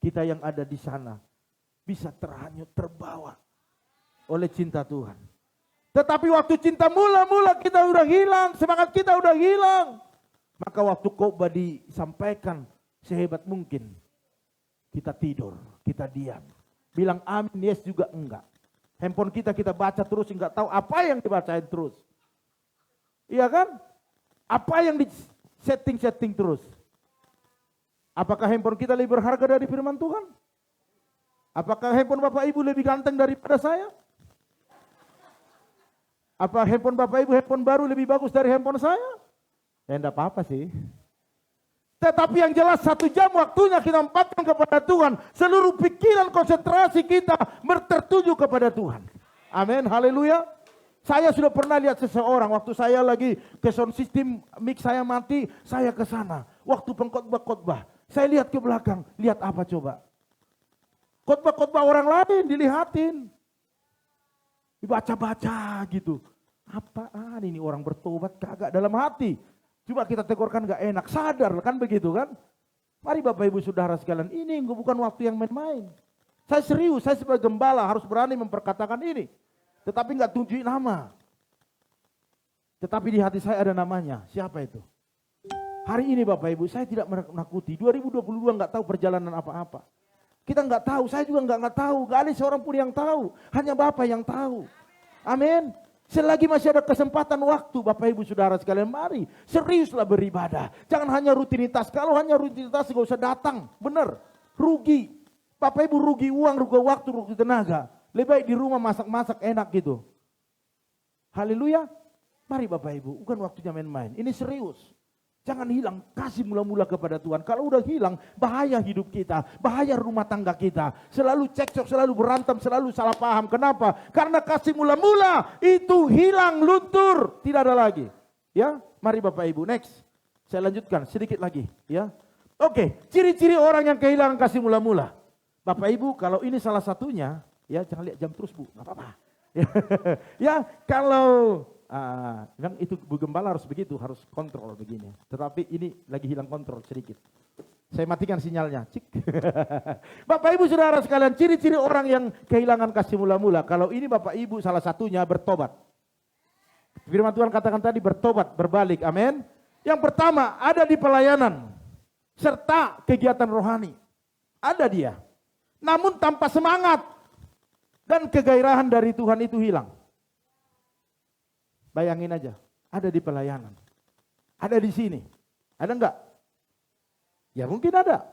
kita yang ada di sana bisa terhanyut terbawa oleh cinta Tuhan. Tetapi waktu cinta mula-mula kita udah hilang, semangat kita udah hilang, maka waktu khotbah disampaikan sehebat mungkin kita tidur, kita diam, bilang amin yes juga enggak. Handphone kita baca terus, enggak tahu apa yang dibacain terus. Iya kan? Apa yang di setting terus? Apakah handphone kita lebih berharga dari firman Tuhan? Apakah handphone Bapak Ibu lebih ganteng daripada saya? Apa handphone Bapak Ibu handphone baru lebih bagus dari handphone saya? Ya enggak apa-apa sih. Tetapi yang jelas 1 jam waktunya kita empatkan kepada Tuhan. Seluruh pikiran konsentrasi kita tertuju kepada Tuhan. Amin, haleluya. Saya sudah pernah lihat seseorang waktu saya lagi ke sound system, mic saya mati, saya ke sana. Waktu pengkhotbah, saya lihat ke belakang, lihat apa coba? Khotbah orang lain dilihatin. Dibaca-baca gitu. Apaan ini orang bertobat kagak dalam hati. Coba kita tegurkan gak enak, sadar kan begitu kan? Mari Bapak Ibu Saudara sekalian, ini bukan waktu yang main-main. Saya serius, saya sebagai gembala harus berani memperkatakan ini. Tetapi nggak tunjukin nama. Tetapi di hati saya ada namanya. Siapa itu? Hari ini Bapak Ibu, saya tidak menakuti. 2022 nggak tahu perjalanan apa-apa. Kita nggak tahu, saya juga nggak tahu. Nggak ada seorang pun yang tahu. Hanya Bapak yang tahu. Amin. Selagi masih ada kesempatan waktu, Bapak Ibu Saudara sekalian, mari seriuslah beribadah. Jangan hanya rutinitas. Kalau hanya rutinitas nggak usah datang. Benar, rugi. Bapak Ibu rugi uang, rugi waktu, rugi tenaga. Lebih baik di rumah masak-masak enak gitu. Haleluya. Mari Bapak Ibu, bukan waktunya main-main. Ini serius. Jangan hilang kasih mula-mula kepada Tuhan. Kalau udah hilang, bahaya hidup kita, bahaya rumah tangga kita. Selalu cekcok, selalu berantem, selalu salah paham. Kenapa? Karena kasih mula-mula itu hilang, luntur, tidak ada lagi. Ya, mari Bapak Ibu, next. Saya lanjutkan sedikit lagi, ya. Oke, ciri-ciri orang yang kehilangan kasih mula-mula. Bapak Ibu, kalau ini salah satunya, ya jangan lihat jam terus Bu, nggak apa-apa. Ya, kalau memang itu Bu Gembala harus begitu, harus kontrol begini. Tetapi ini lagi hilang kontrol sedikit. Saya matikan sinyalnya. Cik. Bapak Ibu Saudara sekalian, ciri-ciri orang yang kehilangan kasih mula-mula. Kalau ini Bapak Ibu salah satunya bertobat. Firman Tuhan katakan tadi bertobat, berbalik. Amin. Yang pertama ada di pelayanan serta kegiatan rohani. Ada dia. Namun tanpa semangat dan kegairahan dari Tuhan itu hilang. Bayangin aja, ada di pelayanan, ada di sini, ada enggak? Ya mungkin ada.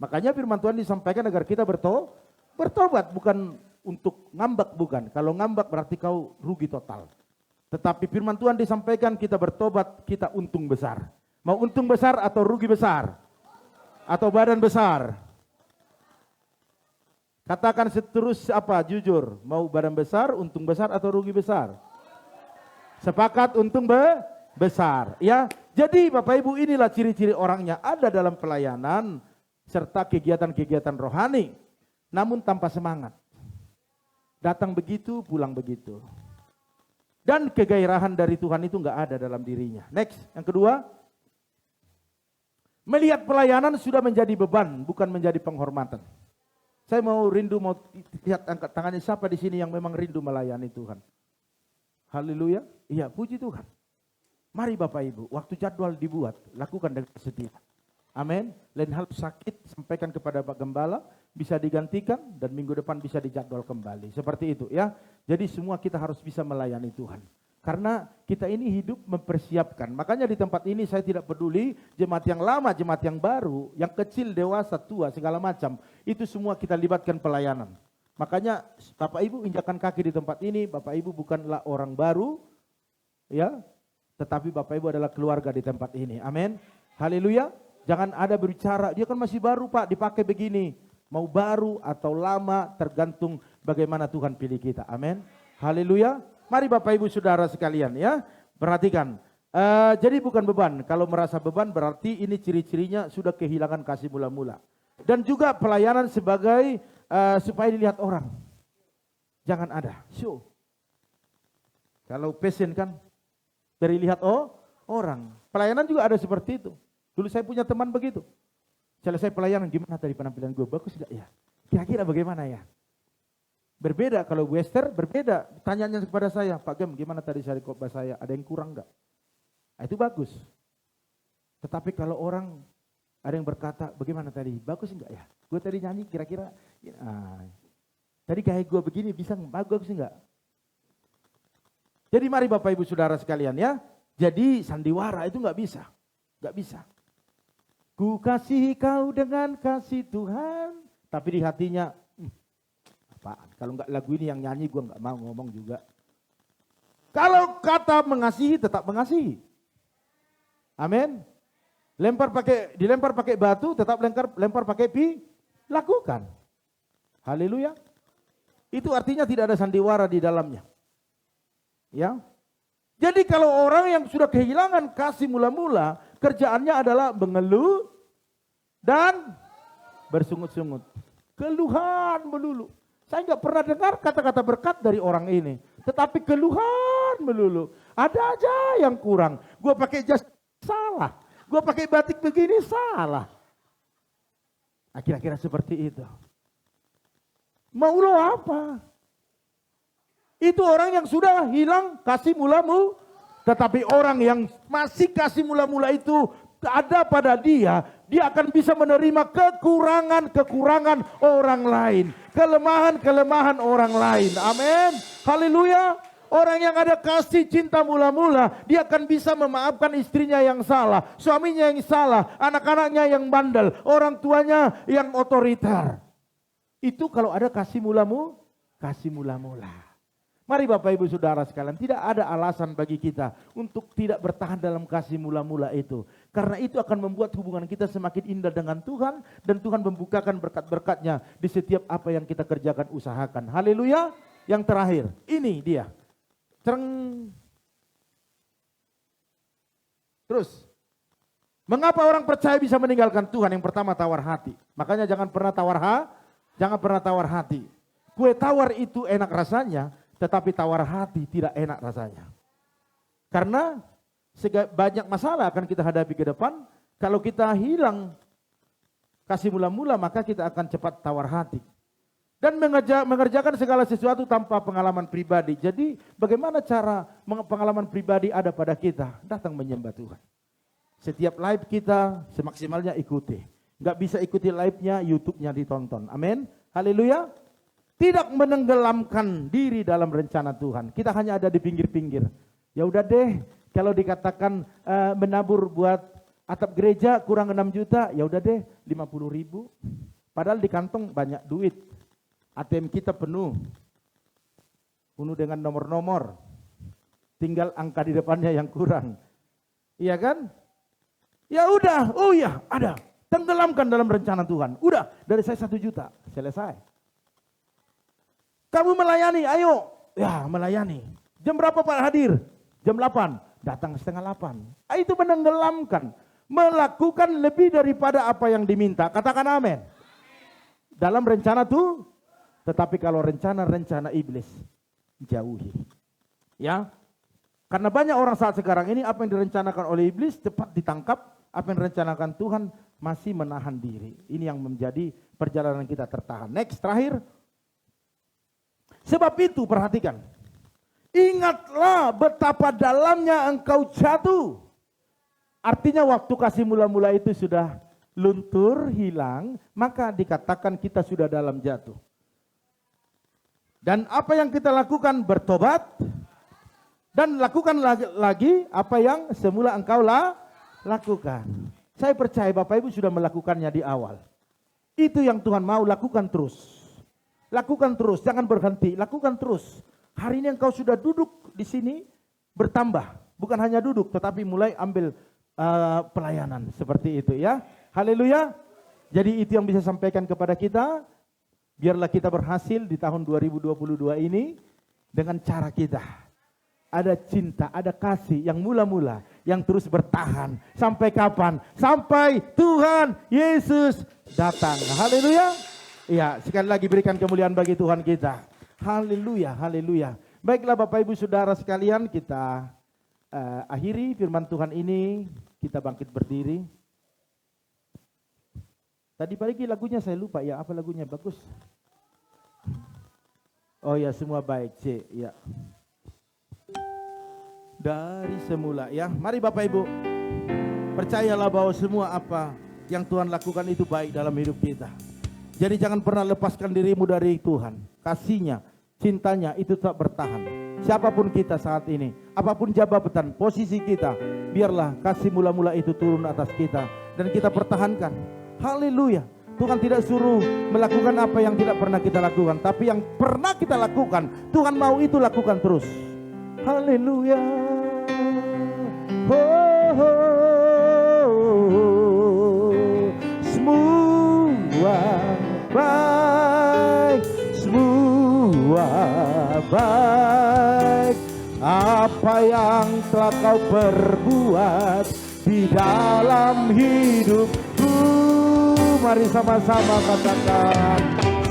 Makanya firman Tuhan disampaikan agar kita bertobat, bukan untuk ngambek, bukan. Kalau ngambek berarti kau rugi total. Tetapi firman Tuhan disampaikan kita bertobat, kita untung besar. Mau untung besar atau rugi besar? Atau badan besar? Katakan seterus apa? Jujur, mau badan besar, untung besar atau rugi besar? Sepakat untung besar, ya. Jadi Bapak Ibu inilah ciri-ciri orangnya ada dalam pelayanan serta kegiatan-kegiatan rohani, namun tanpa semangat. Datang begitu, pulang begitu. Dan kegairahan dari Tuhan itu enggak ada dalam dirinya. Next, yang kedua, melihat pelayanan sudah menjadi beban, bukan menjadi penghormatan. Saya mau lihat angkat tangannya siapa di sini yang memang rindu melayani Tuhan. Haleluya. Iya, puji Tuhan. Mari Bapak Ibu, waktu jadwal dibuat, lakukan dengan setia. Amin. Lain hal sakit, sampaikan kepada Pak Gembala, bisa digantikan dan minggu depan bisa dijadwal kembali. Seperti itu ya. Jadi semua kita harus bisa melayani Tuhan. Karena kita ini hidup mempersiapkan. Makanya di tempat ini saya tidak peduli jemaat yang lama, jemaat yang baru, yang kecil, dewasa, tua, segala macam. Itu semua kita libatkan pelayanan. Makanya Bapak Ibu injakan kaki di tempat ini, Bapak Ibu bukanlah orang baru, ya, tetapi Bapak Ibu adalah keluarga di tempat ini. Amin. Haleluya. Jangan ada berbicara, dia kan masih baru Pak, dipakai begini. Mau baru atau lama tergantung bagaimana Tuhan pilih kita. Amin. Haleluya. Mari Bapak Ibu Saudara sekalian ya, perhatikan. Jadi bukan beban. Kalau merasa beban berarti ini ciri-cirinya sudah kehilangan kasih mula-mula. Dan juga pelayanan sebagai supaya dilihat orang. Jangan ada show. Kalau passion kan dari lihat orang. Pelayanan juga ada seperti itu. Dulu saya punya teman begitu. Selesai pelayanan, gimana tadi penampilan gue? Bagus gak ya? Kira-kira bagaimana ya? Berbeda kalau Wester, berbeda. Tanyanya kepada saya, Pak Gem, gimana tadi syari khotbah saya? Ada yang kurang gak? Nah, itu bagus. Tetapi kalau orang ada yang berkata, bagaimana tadi? Bagus enggak ya? Gue tadi nyanyi kira-kira, tadi kayak gue begini bisa bagus enggak? Jadi mari Bapak Ibu Saudara sekalian ya. Jadi sandiwara itu enggak bisa. Enggak bisa. Ku kasihi kau dengan kasih Tuhan. Tapi di hatinya, apaan? Kalau enggak lagu ini yang nyanyi gue enggak mau ngomong juga. Kalau kata mengasihi tetap mengasihi. Amin. Dilempar pakai batu, tetap lempar pakai lakukan. Haleluya. Itu artinya tidak ada sandiwara di dalamnya. Ya. Jadi kalau orang yang sudah kehilangan kasih mula-mula, kerjaannya adalah mengeluh dan bersungut-sungut. Keluhan melulu. Saya nggak pernah dengar kata-kata berkat dari orang ini. Tetapi keluhan melulu. Ada aja yang kurang. Gue pakai jas salah. Gue pakai batik begini salah. Nah, kira-kira seperti itu. Mau lo apa? Itu orang yang sudah hilang kasih mula-mula. Tetapi orang yang masih kasih mula-mula itu ada pada dia akan bisa menerima kekurangan-kekurangan orang lain. Kelemahan-kelemahan orang lain. Amin. Haleluya. Orang yang ada kasih cinta mula-mula, dia akan bisa memaafkan istrinya yang salah, suaminya yang salah, anak-anaknya yang bandel, orang tuanya yang otoriter. Itu kalau ada kasih mula-mula. Mari Bapak Ibu Saudara sekalian, tidak ada alasan bagi kita untuk tidak bertahan dalam kasih mula-mula itu. Karena itu akan membuat hubungan kita semakin indah dengan Tuhan, dan Tuhan membukakan berkat-berkatnya di setiap apa yang kita kerjakan, usahakan. Haleluya. Yang terakhir, ini dia. Terus, mengapa orang percaya bisa meninggalkan Tuhan? Yang pertama, tawar hati. Makanya jangan pernah tawar hati. Kue tawar itu enak rasanya, tetapi tawar hati tidak enak rasanya. Karena banyak masalah akan kita hadapi ke depan. Kalau kita hilang kasih mula-mula, maka kita akan cepat tawar hati. Dan mengerjakan segala sesuatu tanpa pengalaman pribadi. Jadi bagaimana cara pengalaman pribadi ada pada kita? Datang menyembah Tuhan. Setiap live kita semaksimalnya ikuti. Nggak bisa ikuti live-nya, YouTube-nya ditonton. Amin. Haleluya. Tidak menenggelamkan diri dalam rencana Tuhan. Kita hanya ada di pinggir-pinggir. Ya udah deh, kalau dikatakan menabur buat atap gereja kurang 6 juta, ya udah deh 50.000. Padahal di kantong banyak duit. ATM kita penuh dengan nomor-nomor, tinggal angka di depannya yang kurang, iya kan? Ya udah, oh ya ada, tenggelamkan dalam rencana Tuhan. Udah, dari saya 1 juta, selesai. Kamu melayani, ayo, ya melayani. Jam berapa Pak hadir? Jam 8, datang setengah 8. Itu menenggelamkan, melakukan lebih daripada apa yang diminta. Katakan amin. Dalam rencana tuh. Tetapi kalau rencana-rencana iblis, jauhi. Ya, karena banyak orang saat sekarang ini apa yang direncanakan oleh iblis cepat ditangkap, apa yang direncanakan Tuhan masih menahan diri. Ini yang menjadi perjalanan kita tertahan. Next, terakhir. Sebab itu perhatikan, ingatlah betapa dalamnya engkau jatuh. Artinya waktu kasih mula-mula itu sudah luntur, hilang, maka dikatakan kita sudah dalam jatuh. Dan apa yang kita lakukan? Bertobat. Dan lakukan lagi apa yang semula engkau lakukan. Saya percaya Bapak Ibu sudah melakukannya di awal. Itu yang Tuhan mau, lakukan terus. Lakukan terus, jangan berhenti, lakukan terus. Hari ini engkau sudah duduk di sini, bertambah. Bukan hanya duduk, tetapi mulai ambil pelayanan. Seperti itu ya. Haleluya. Jadi itu yang bisa sampaikan kepada kita. Biarlah kita berhasil di tahun 2022 ini dengan cara kita. Ada cinta, ada kasih yang mula-mula, yang terus bertahan. Sampai kapan? Sampai Tuhan Yesus datang. Haleluya. Iya, sekali lagi berikan kemuliaan bagi Tuhan kita. Haleluya, haleluya. Baiklah Bapak Ibu Saudara sekalian, kita akhiri firman Tuhan ini. Kita bangkit berdiri. Tadi pagi lagunya saya lupa ya, apa lagunya? Bagus. Oh ya, semua baik, C, ya. Dari semula ya. Mari Bapak Ibu, percayalah bahwa semua apa yang Tuhan lakukan itu baik dalam hidup kita. Jadi jangan pernah lepaskan dirimu dari Tuhan. Kasihnya, cintanya itu tetap bertahan. Siapapun kita saat ini, apapun jabatan, posisi kita, biarlah kasih mula-mula itu turun atas kita dan kita pertahankan. Haleluya. Tuhan tidak suruh melakukan apa yang tidak pernah kita lakukan, tapi yang pernah kita lakukan, Tuhan mau itu lakukan terus. Haleluya. Oh, oh, oh. Semua baik, semua baik. Apa yang telah kau perbuat di dalam hidupku. Mari sama-sama katakan,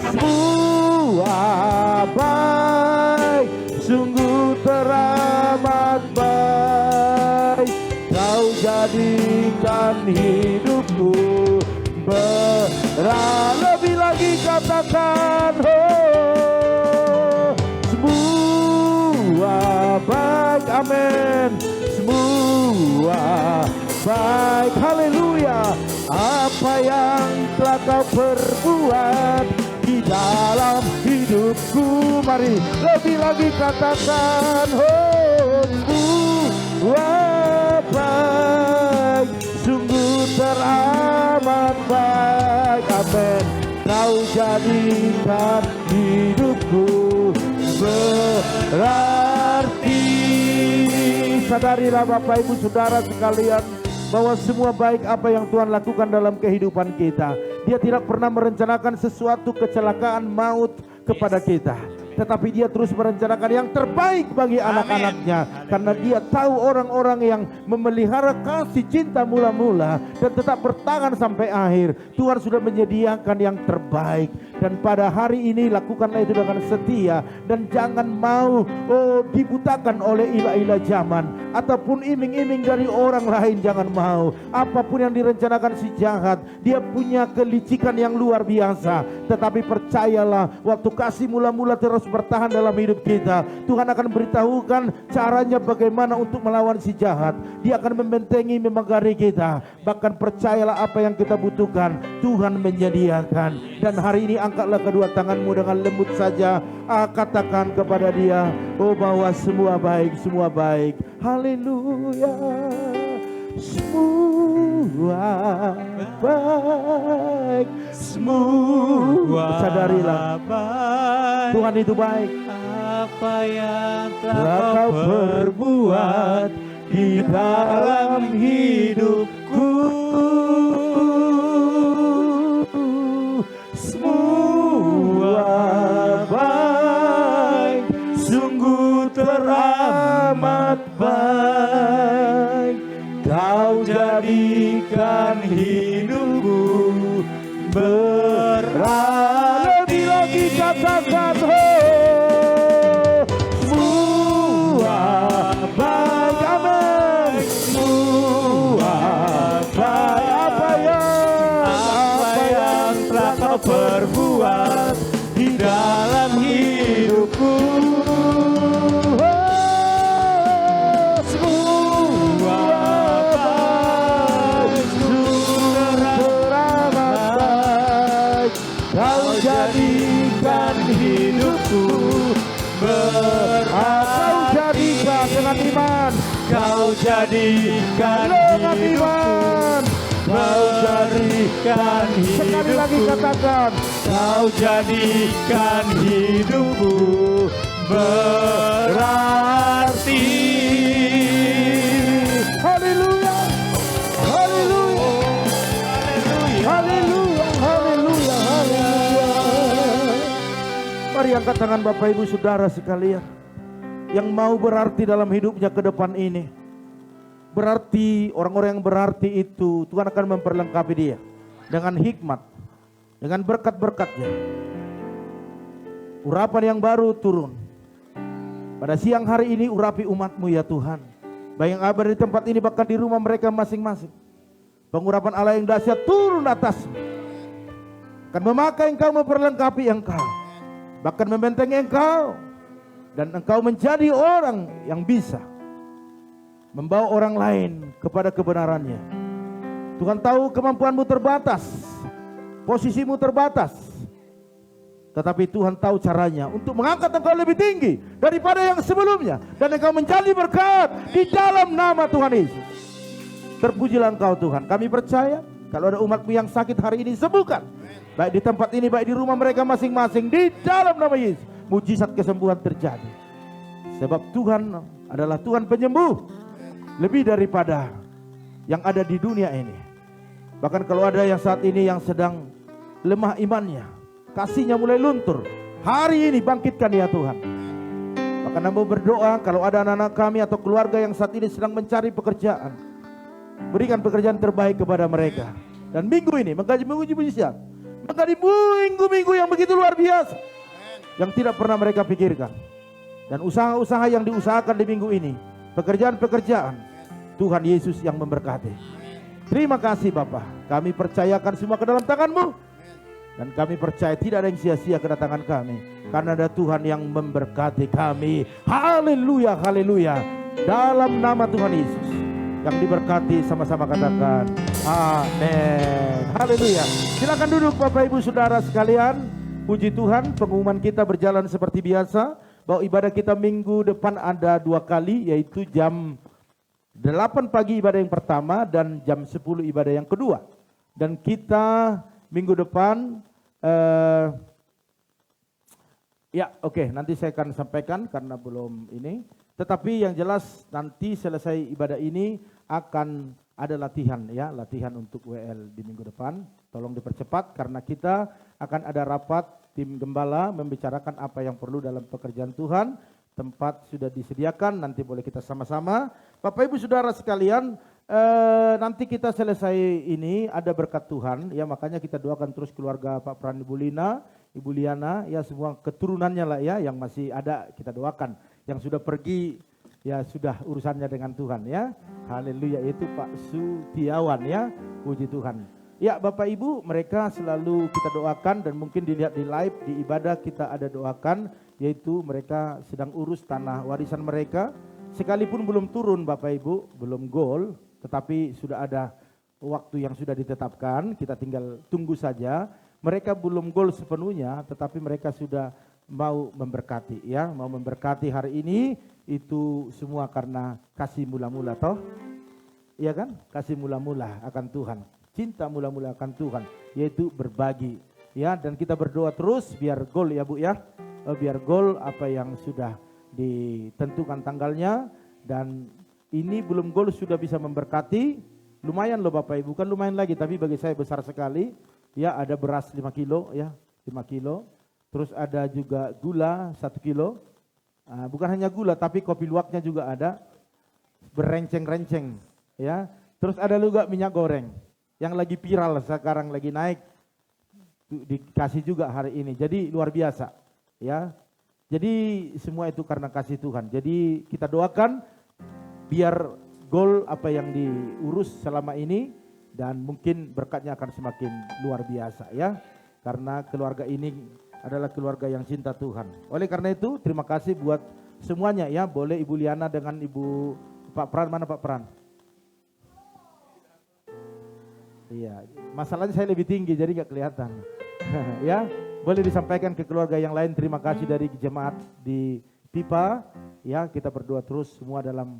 semua baik, sungguh teramat baik. Kau jadikan hidupku lebih lagi katakan, oh, semua baik, amin. Semua baik, haleluya. Apa yang telah kau perbuat di dalam hidupku, mari lebih lagi katakan, oh, semua baik, sungguh teramat baik, amin. Kau jadikan hidupku berarti. Sadarilah Bapak Ibu Saudara sekalian, bahwa semua baik apa yang Tuhan lakukan dalam kehidupan kita. Dia tidak pernah merencanakan sesuatu kecelakaan maut kepada kita, tetapi dia terus merencanakan yang terbaik bagi anak-anaknya. Karena dia tahu orang-orang yang memelihara kasih cinta mula-mula dan tetap bertahan sampai akhir, Tuhan sudah menyediakan yang terbaik. Dan pada hari ini lakukanlah itu dengan setia. Dan jangan mau dibutakan oleh ilah-ilah zaman ataupun iming-iming dari orang lain. Jangan mau. Apapun yang direncanakan si jahat, dia punya kelicikan yang luar biasa. Tetapi percayalah, waktu kasih mula-mula terus bertahan dalam hidup kita, Tuhan akan beritahukan caranya bagaimana untuk melawan si jahat. Dia akan membentengi, memagari kita. Bahkan percayalah, apa yang kita butuhkan Tuhan menyediakan. Dan hari ini angkatlah kedua tanganmu dengan lembut saja, katakan kepada dia, bahwa semua baik, semua baik. Haleluya. Semua baik, semua sadarilah baik. Tuhan itu baik. Apa yang Telah kau perbuat di dalam hidupku, semua baik, sungguh teramat baik. Kau jadikan hidupku berarti. Lagi katakan, semua baik, amin. Semua baik. Apa yang telah kau perbuat di dalam hidupku, semua baik, sungguh teramat baik. Kau jadikan hidupku kau jadikan dengan iman. Kau jadikan hidupku. Kau jadikan hidupku. Sekali lagi katakan, kau jadikan hidupku berarti. Haleluya. Haleluya. Haleluya. Haleluya. Haleluya. Mari angkat tangan Bapak Ibu Saudara sekalian yang mau berarti dalam hidupnya ke depan ini. Berarti, orang-orang yang berarti itu Tuhan akan memperlengkapi dia dengan hikmat, dengan berkat-berkatnya. Urapan yang baru turun. Pada siang hari ini urapi umat-Mu ya Tuhan. Baik yang ada di tempat ini bahkan di rumah mereka masing-masing. Pengurapan Allah yang dahsyat turun atasmu. Akan memakai engkau, memperlengkapi engkau. Bahkan membentengi engkau. Dan engkau menjadi orang yang bisa membawa orang lain kepada kebenarannya. Tuhan tahu kemampuanmu terbatas, posisimu terbatas, tetapi Tuhan tahu caranya untuk mengangkat engkau lebih tinggi daripada yang sebelumnya, dan engkau menjadi berkat di dalam nama Tuhan Yesus. Terpujilah engkau Tuhan. Kami percaya kalau ada umat-Mu yang sakit hari ini, sembuhkan, baik di tempat ini, baik di rumah mereka masing-masing, di dalam nama Yesus. Mujizat kesembuhan terjadi, sebab Tuhan adalah Tuhan penyembuh, lebih daripada yang ada di dunia ini. Bahkan kalau ada yang saat ini yang sedang lemah imannya, kasihnya mulai luntur, hari ini bangkitkan ya Tuhan. Bahkan Hamba berdoa kalau ada anak-anak kami atau keluarga yang saat ini sedang mencari pekerjaan, berikan pekerjaan terbaik kepada mereka. Dan minggu ini mengkaji mujizat, mengkaji minggu-minggu yang begitu luar biasa, yang tidak pernah mereka pikirkan. Dan usaha-usaha yang diusahakan di minggu ini, pekerjaan-pekerjaan, Tuhan Yesus yang memberkati. Terima kasih Bapa, kami percayakan semua ke dalam tangan-Mu. Dan kami percaya tidak ada yang sia-sia kedatangan kami, karena ada Tuhan yang memberkati kami. Haleluya, haleluya. Dalam nama Tuhan Yesus yang diberkati, sama-sama katakan amin. Haleluya. Silakan duduk Bapak Ibu Saudara sekalian. Puji Tuhan, pengumuman kita berjalan seperti biasa, bahwa ibadah kita minggu depan ada 2 kali, yaitu jam 8 pagi ibadah yang pertama dan jam 10 ibadah yang kedua. Dan kita minggu depan nanti saya akan sampaikan karena belum ini. Tetapi yang jelas nanti selesai ibadah ini akan ada latihan ya, latihan untuk WL di minggu depan. Tolong dipercepat karena kita akan ada rapat tim gembala membicarakan apa yang perlu dalam pekerjaan Tuhan. Tempat sudah disediakan, nanti boleh kita sama-sama. Bapak Ibu Saudara sekalian, Nanti kita selesai ini ada berkat Tuhan ya, makanya kita doakan terus keluarga Pak Pran, Ibu Lina, Ibu Liana ya, semua keturunannya lah ya, yang masih ada kita doakan, yang sudah pergi ya sudah urusannya dengan Tuhan ya. Haleluya, itu Pak Sutiawan ya, puji Tuhan. Ya Bapak Ibu, mereka selalu kita doakan dan mungkin dilihat di live di ibadah kita ada doakan, yaitu mereka sedang urus tanah warisan mereka. Sekalipun belum turun Bapak Ibu, belum gol, tetapi sudah ada waktu yang sudah ditetapkan, kita tinggal tunggu saja. Mereka belum gol sepenuhnya, tetapi mereka sudah mau memberkati ya, mau memberkati hari ini, itu semua karena kasih mula-mula toh. Iya kan? Kasih mula-mula akan Tuhan, cinta mula-mula akan Tuhan, yaitu berbagi ya, dan kita berdoa terus biar gol ya Bu ya, biar gol apa yang sudah ditentukan tanggalnya, dan ini belum gol sudah bisa memberkati, lumayan loh Bapak Ibu, kan lumayan lagi, tapi bagi saya besar sekali ya. Ada beras 5 kilo ya, 5 kilo, terus ada juga gula 1 kilo, bukan hanya gula tapi kopi luwaknya juga ada, berenceng-renceng ya, terus ada juga minyak goreng yang lagi viral sekarang, lagi naik, dikasih juga hari ini, jadi luar biasa ya. Jadi semua itu karena kasih Tuhan, jadi kita doakan biar gol apa yang diurus selama ini, dan mungkin berkatnya akan semakin luar biasa ya, karena keluarga ini adalah keluarga yang cinta Tuhan. Oleh karena itu terima kasih buat semuanya ya. Boleh Ibu Liana dengan Ibu Pak Pran, mana Pak Pran? Iya, masalahnya saya lebih tinggi jadi nggak kelihatan. Ya, boleh disampaikan ke keluarga yang lain. Terima kasih dari jemaat di Pipa ya, kita berdoa terus semua dalam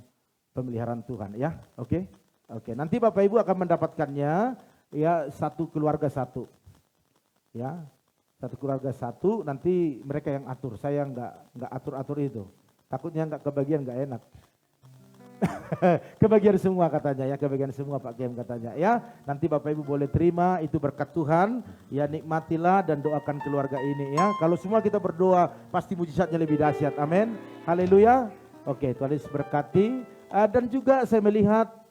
pemeliharaan Tuhan ya. Oke. Nanti Bapak Ibu akan mendapatkannya ya, satu keluarga satu ya, satu keluarga satu. Nanti mereka yang atur, saya nggak atur itu, takutnya nggak kebagian, nggak enak. Kebagian semua katanya ya, kebagian semua Pak Kem katanya ya. Nanti Bapak Ibu boleh terima, itu berkat Tuhan ya, nikmatilah dan doakan keluarga ini ya. Kalau semua kita berdoa pasti mujizatnya lebih dahsyat, amin, haleluya. Oke, Tuhan Yesus berkati. Dan juga saya melihat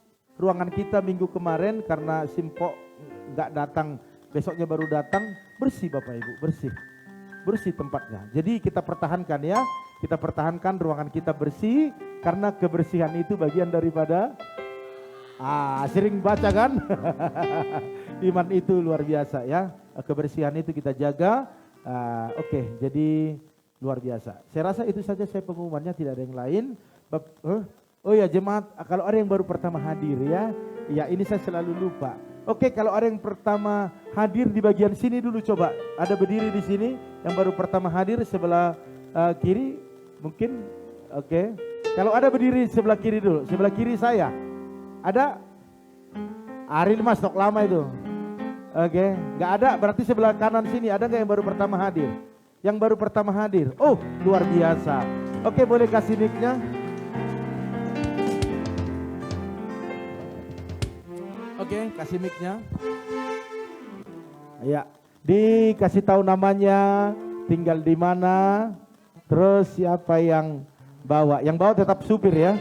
ruangan kita minggu kemarin karena Simpo nggak datang, besoknya baru datang, bersih Bapak Ibu, bersih tempatnya. Jadi kita pertahankan ya, kita pertahankan ruangan kita bersih, karena kebersihan itu bagian daripada sering baca kan. Iman itu luar biasa ya, kebersihan itu kita jaga. Oke, jadi luar biasa. Saya rasa itu saja saya pengumumannya, tidak ada yang lain. Oh ya jemaat, kalau ada yang baru pertama hadir ya ini saya selalu lupa. Oke, kalau ada yang pertama hadir di bagian sini dulu, coba ada berdiri di sini yang baru pertama hadir sebelah kiri mungkin. Oke, kalau ada berdiri sebelah kiri dulu, sebelah kiri saya ada Aril Mas stok lama itu. Oke, nggak ada, berarti sebelah kanan sini ada nggak yang baru pertama hadir? Yang baru pertama hadir, oh luar biasa. Oke, boleh kasih mic-nya. Oke, kasih mic-nya. Ya, dikasih tahu namanya, tinggal di mana, terus siapa yang bawa. Yang bawa tetap supir ya.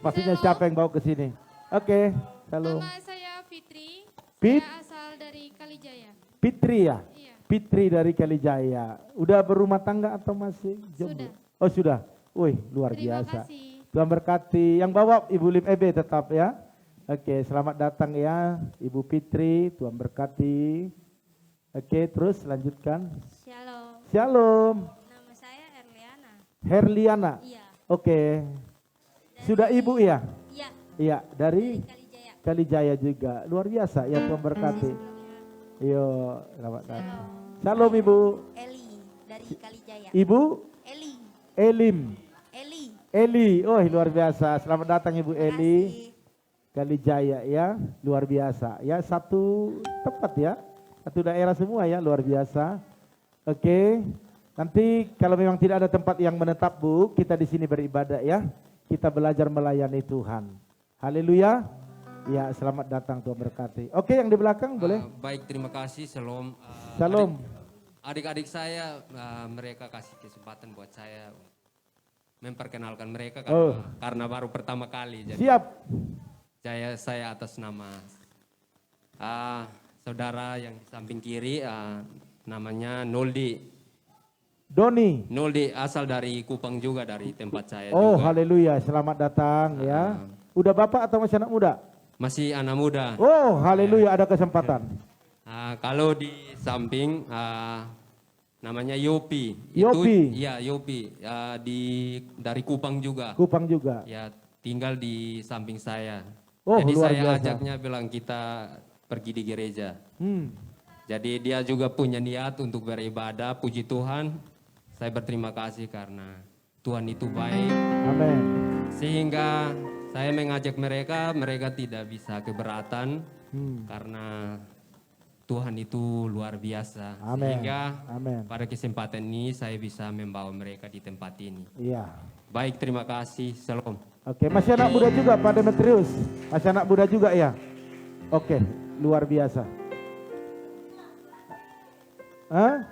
Maksudnya siapa yang bawa ke sini. Oke, halo. Nama saya Fitri. Fit? Saya asal dari Kalijaya. Fitri ya? Iya. Fitri dari Kalijaya. Udah berumah tangga atau masih jomblo? Sudah. Oh sudah. Wih, luar Terima biasa. kasih. Tuhan berkati. Yang bawa Ibu Lim Ebe tetap ya. Oke, selamat datang ya Ibu Fitri, Tuhan berkati. Oke, terus lanjutkan. Shalom. Shalom. Nama saya Erliana. Herliana. Iya. Oke. Sudah Ibu ya? Iya. Iya, dari Kalijaya. Kalijaya juga. Luar biasa ya, Tuhan berkati. Sebelumnya. Yo, selamat datang. Shalom. Shalom Ibu. Eli dari Kalijaya. Ibu Eli. Elim. Eli. Eli. Oh, luar biasa. Selamat datang Ibu Terima Eli. kasih. Kalijaya ya, luar biasa. Ya, satu tempat ya. Satu daerah semua ya, luar biasa. Oke. Nanti kalau memang tidak ada tempat yang menetap Bu, kita di sini beribadah ya. Kita belajar melayani Tuhan. Haleluya. Ya, selamat datang, Tuhan berkati. Oke, yang di belakang boleh? Baik, terima kasih. Shalom. Shalom. Adik-adik saya, mereka kasih kesempatan buat saya memperkenalkan mereka Oh. karena baru pertama kali. Jadi Siap. Saya atas nama saudara yang di samping kiri, namanya Noldi. Doni. Noldi asal dari Kupang juga, dari tempat saya Oh, juga. haleluya. Selamat datang ya. Udah bapak atau masih anak muda? Masih anak muda. Oh, haleluya, ada kesempatan. Kalau di samping namanya Yopi. Yopi. Iya, Yopi. Dari Kupang juga. Kupang juga. Ya, tinggal di samping saya. Oh, Jadi luar saya biasa. ajaknya bilang kita pergi di gereja. Hmm. Jadi dia juga punya niat untuk beribadah, puji Tuhan. Saya berterima kasih karena Tuhan itu baik. Amin. Sehingga saya mengajak mereka tidak bisa keberatan Hmm. karena Tuhan itu luar biasa. Amin. Sehingga Amin. pada kesempatan ini saya bisa membawa mereka di tempat ini. Iya. Baik, terima kasih. Shalom. Oke, masih anak muda juga Pak Demetrius. Masih anak muda juga ya. Oke, luar biasa. Hah?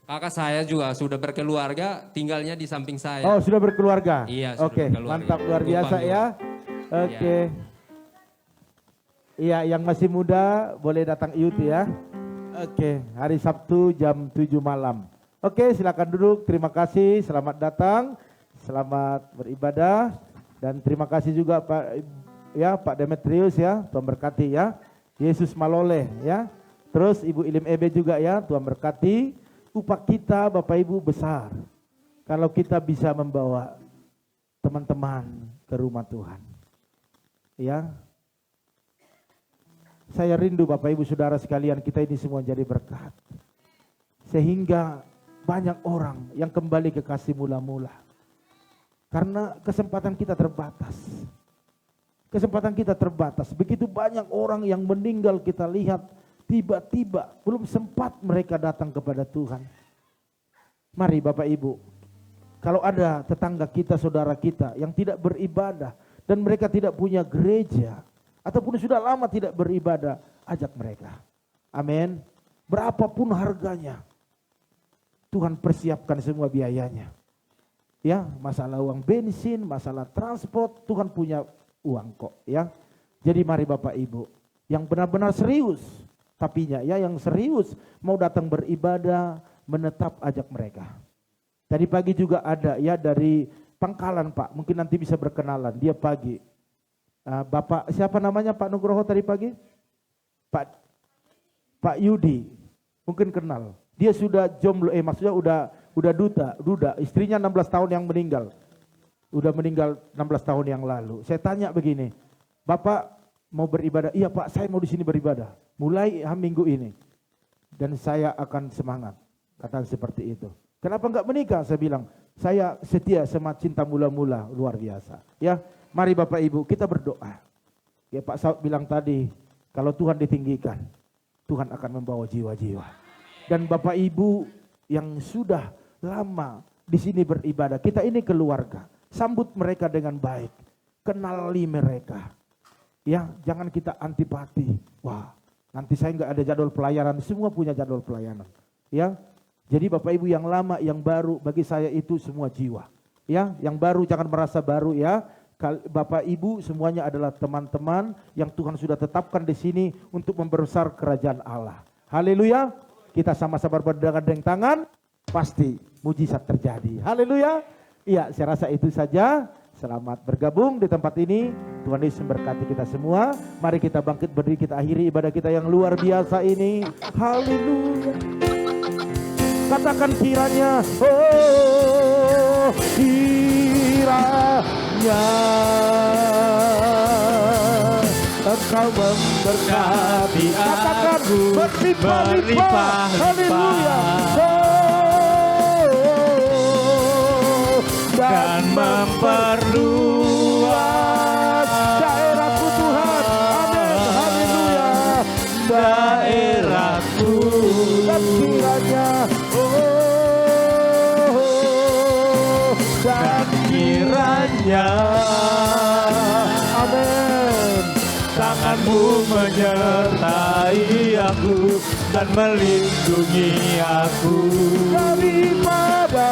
Kakak saya juga sudah berkeluarga, tinggalnya di samping saya. Oh, sudah berkeluarga. Iya, sudah Oke, berkeluarga. mantap, luar Kupang biasa juga. ya. Oke. Iya, yang masih muda boleh datang IUT ya. Oke, hari Sabtu jam 7 malam. Oke, silakan duduk. Terima kasih, selamat datang. Selamat beribadah dan terima kasih juga Pak Demetrius ya, Tuhan berkati ya. Yesus Malole ya. Terus Ibu Ilim Ebe juga ya, Tuhan berkati. Upah kita Bapak Ibu besar. Kalau kita bisa membawa teman-teman ke rumah Tuhan. Ya. Saya rindu Bapak Ibu Saudara sekalian, kita ini semua jadi berkat. Sehingga banyak orang yang kembali ke kasih mula-mula. Karena kesempatan kita terbatas. Kesempatan kita terbatas. Begitu banyak orang yang meninggal kita lihat, tiba-tiba belum sempat mereka datang kepada Tuhan. Mari Bapak Ibu, kalau ada tetangga kita, saudara kita yang tidak beribadah dan mereka tidak punya gereja ataupun sudah lama tidak beribadah, ajak mereka. Amin. Berapapun harganya, Tuhan persiapkan semua biayanya. Ya, masalah uang bensin, masalah transport, Tuhan punya uang kok ya. Jadi mari Bapak Ibu yang benar-benar serius, tapinya ya yang serius mau datang beribadah, menetap, ajak mereka. Tadi pagi juga ada ya dari Pangkalan Pak, mungkin nanti bisa berkenalan, dia pagi. Bapak siapa namanya Pak Nugroho tadi pagi? Pak Yudi, mungkin kenal. Dia sudah jomblo, maksudnya udah duda, istrinya 16 tahun yang meninggal. Udah meninggal 16 tahun yang lalu. Saya tanya begini, Bapak mau beribadah? Iya Pak, saya mau di sini beribadah. Mulai minggu ini. Dan saya akan semangat. Kata seperti itu. Kenapa enggak menikah? Saya bilang, saya setia sama cinta mula-mula, luar biasa. Ya, mari Bapak Ibu, kita berdoa. Ya Pak Saud bilang tadi, kalau Tuhan ditinggikan, Tuhan akan membawa jiwa-jiwa. Dan Bapak Ibu yang sudah lama di sini beribadah, kita ini keluarga. Sambut mereka dengan baik. Kenali mereka. Ya, jangan kita antipati. Wah, nanti saya enggak ada jadwal pelayanan, semua punya jadwal pelayanan. Ya. Jadi Bapak Ibu yang lama, yang baru, bagi saya itu semua jiwa. Ya, yang baru jangan merasa baru ya. Bapak Ibu semuanya adalah teman-teman yang Tuhan sudah tetapkan di sini untuk membesar kerajaan Allah. Haleluya. Kita sama-sama berpegangan tangan, pasti mujizat terjadi. Haleluya. Iya, saya rasa itu saja. Selamat bergabung di tempat ini. Tuhan Yesus memberkati kita semua. Mari kita bangkit berdiri, kita akhiri ibadah kita yang luar biasa ini. Haleluya. Katakan kiranya, oh kiranya Engkau memberkati aku berlimpah-limpah. Haleluya. Dan memperluas daerahku Tuhan. Amin. Haleluya. Daerahku. Dan kiranya dan kiranya amin, tanganmu menyertai aku dan melindungi aku daripada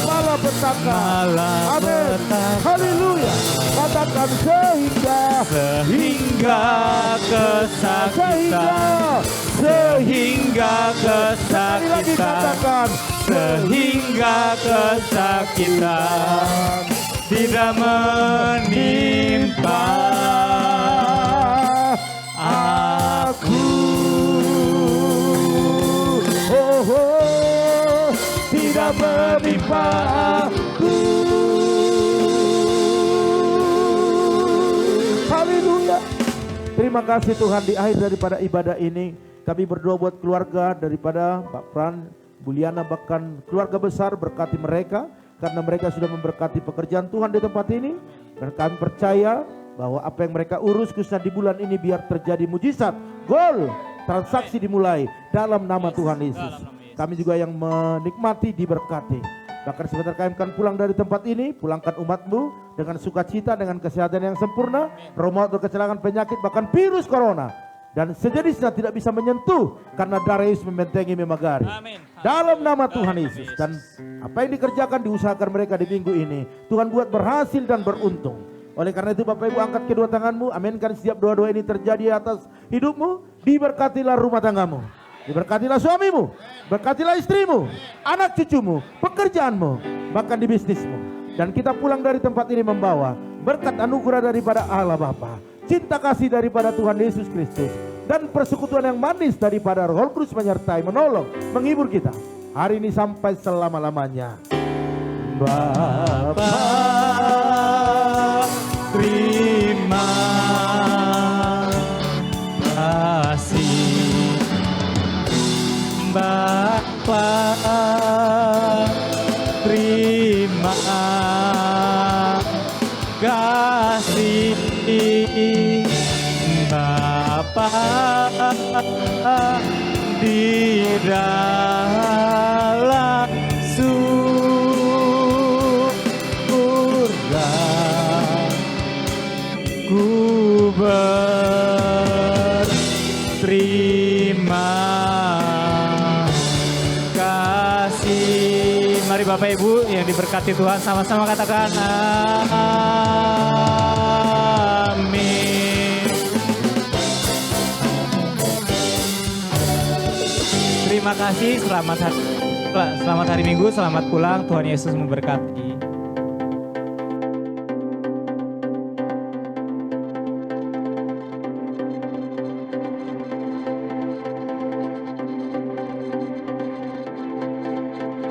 malah katakan. malam Amin. petang. Haleluya. Katakan Sehingga kesakitan, sehingga sekali lagi kesakitan, katakan. sehingga kesakitan tidak menimpa aku. Oh, oh, tidak menimpa aku. Haleluya. Terima kasih Tuhan, di akhir daripada ibadah ini kami berdoa buat keluarga daripada Pak Pran, Buliana, bahkan keluarga besar, berkati mereka karena mereka sudah memberkati pekerjaan Tuhan di tempat ini, dan kami percaya bahwa apa yang mereka urus khususnya di bulan ini biar terjadi mujizat, gol, transaksi dimulai dalam nama Tuhan Yesus. Kami juga yang menikmati diberkati. Bahkan sebentar kami akan pulang dari tempat ini, pulangkan umatmu dengan sukacita, dengan kesehatan yang sempurna, roh maut, kecelakaan, penyakit, bahkan virus corona dan sejenisnya tidak bisa menyentuh karena darah Yesus membentengi memagari. Dalam nama Tuhan Yesus. Dan apa yang dikerjakan, diusahakan mereka di minggu ini, Tuhan buat berhasil dan beruntung. Oleh karena itu Bapak Ibu, angkat kedua tanganmu, aminkan setiap doa-doa ini terjadi atas hidupmu. Diberkatilah rumah tanggamu, diberkatilah suamimu, berkatilah istrimu, anak cucumu, pekerjaanmu, bahkan di bisnismu. Dan kita pulang dari tempat ini membawa berkat anugerah daripada Allah Bapa, cinta kasih daripada Tuhan Yesus Kristus, dan persekutuan yang manis daripada Roh Kudus menyertai, menolong, menghibur kita hari ini sampai selama-lamanya. Bapa, terima kasih. Bapa, terima kasih. Bapa di dalam surga, ku berterima kasih. Mari Bapak Ibu yang diberkati Tuhan, sama-sama katakan amin. Terima kasih, selamat hari Minggu, selamat pulang, Tuhan Yesus memberkati.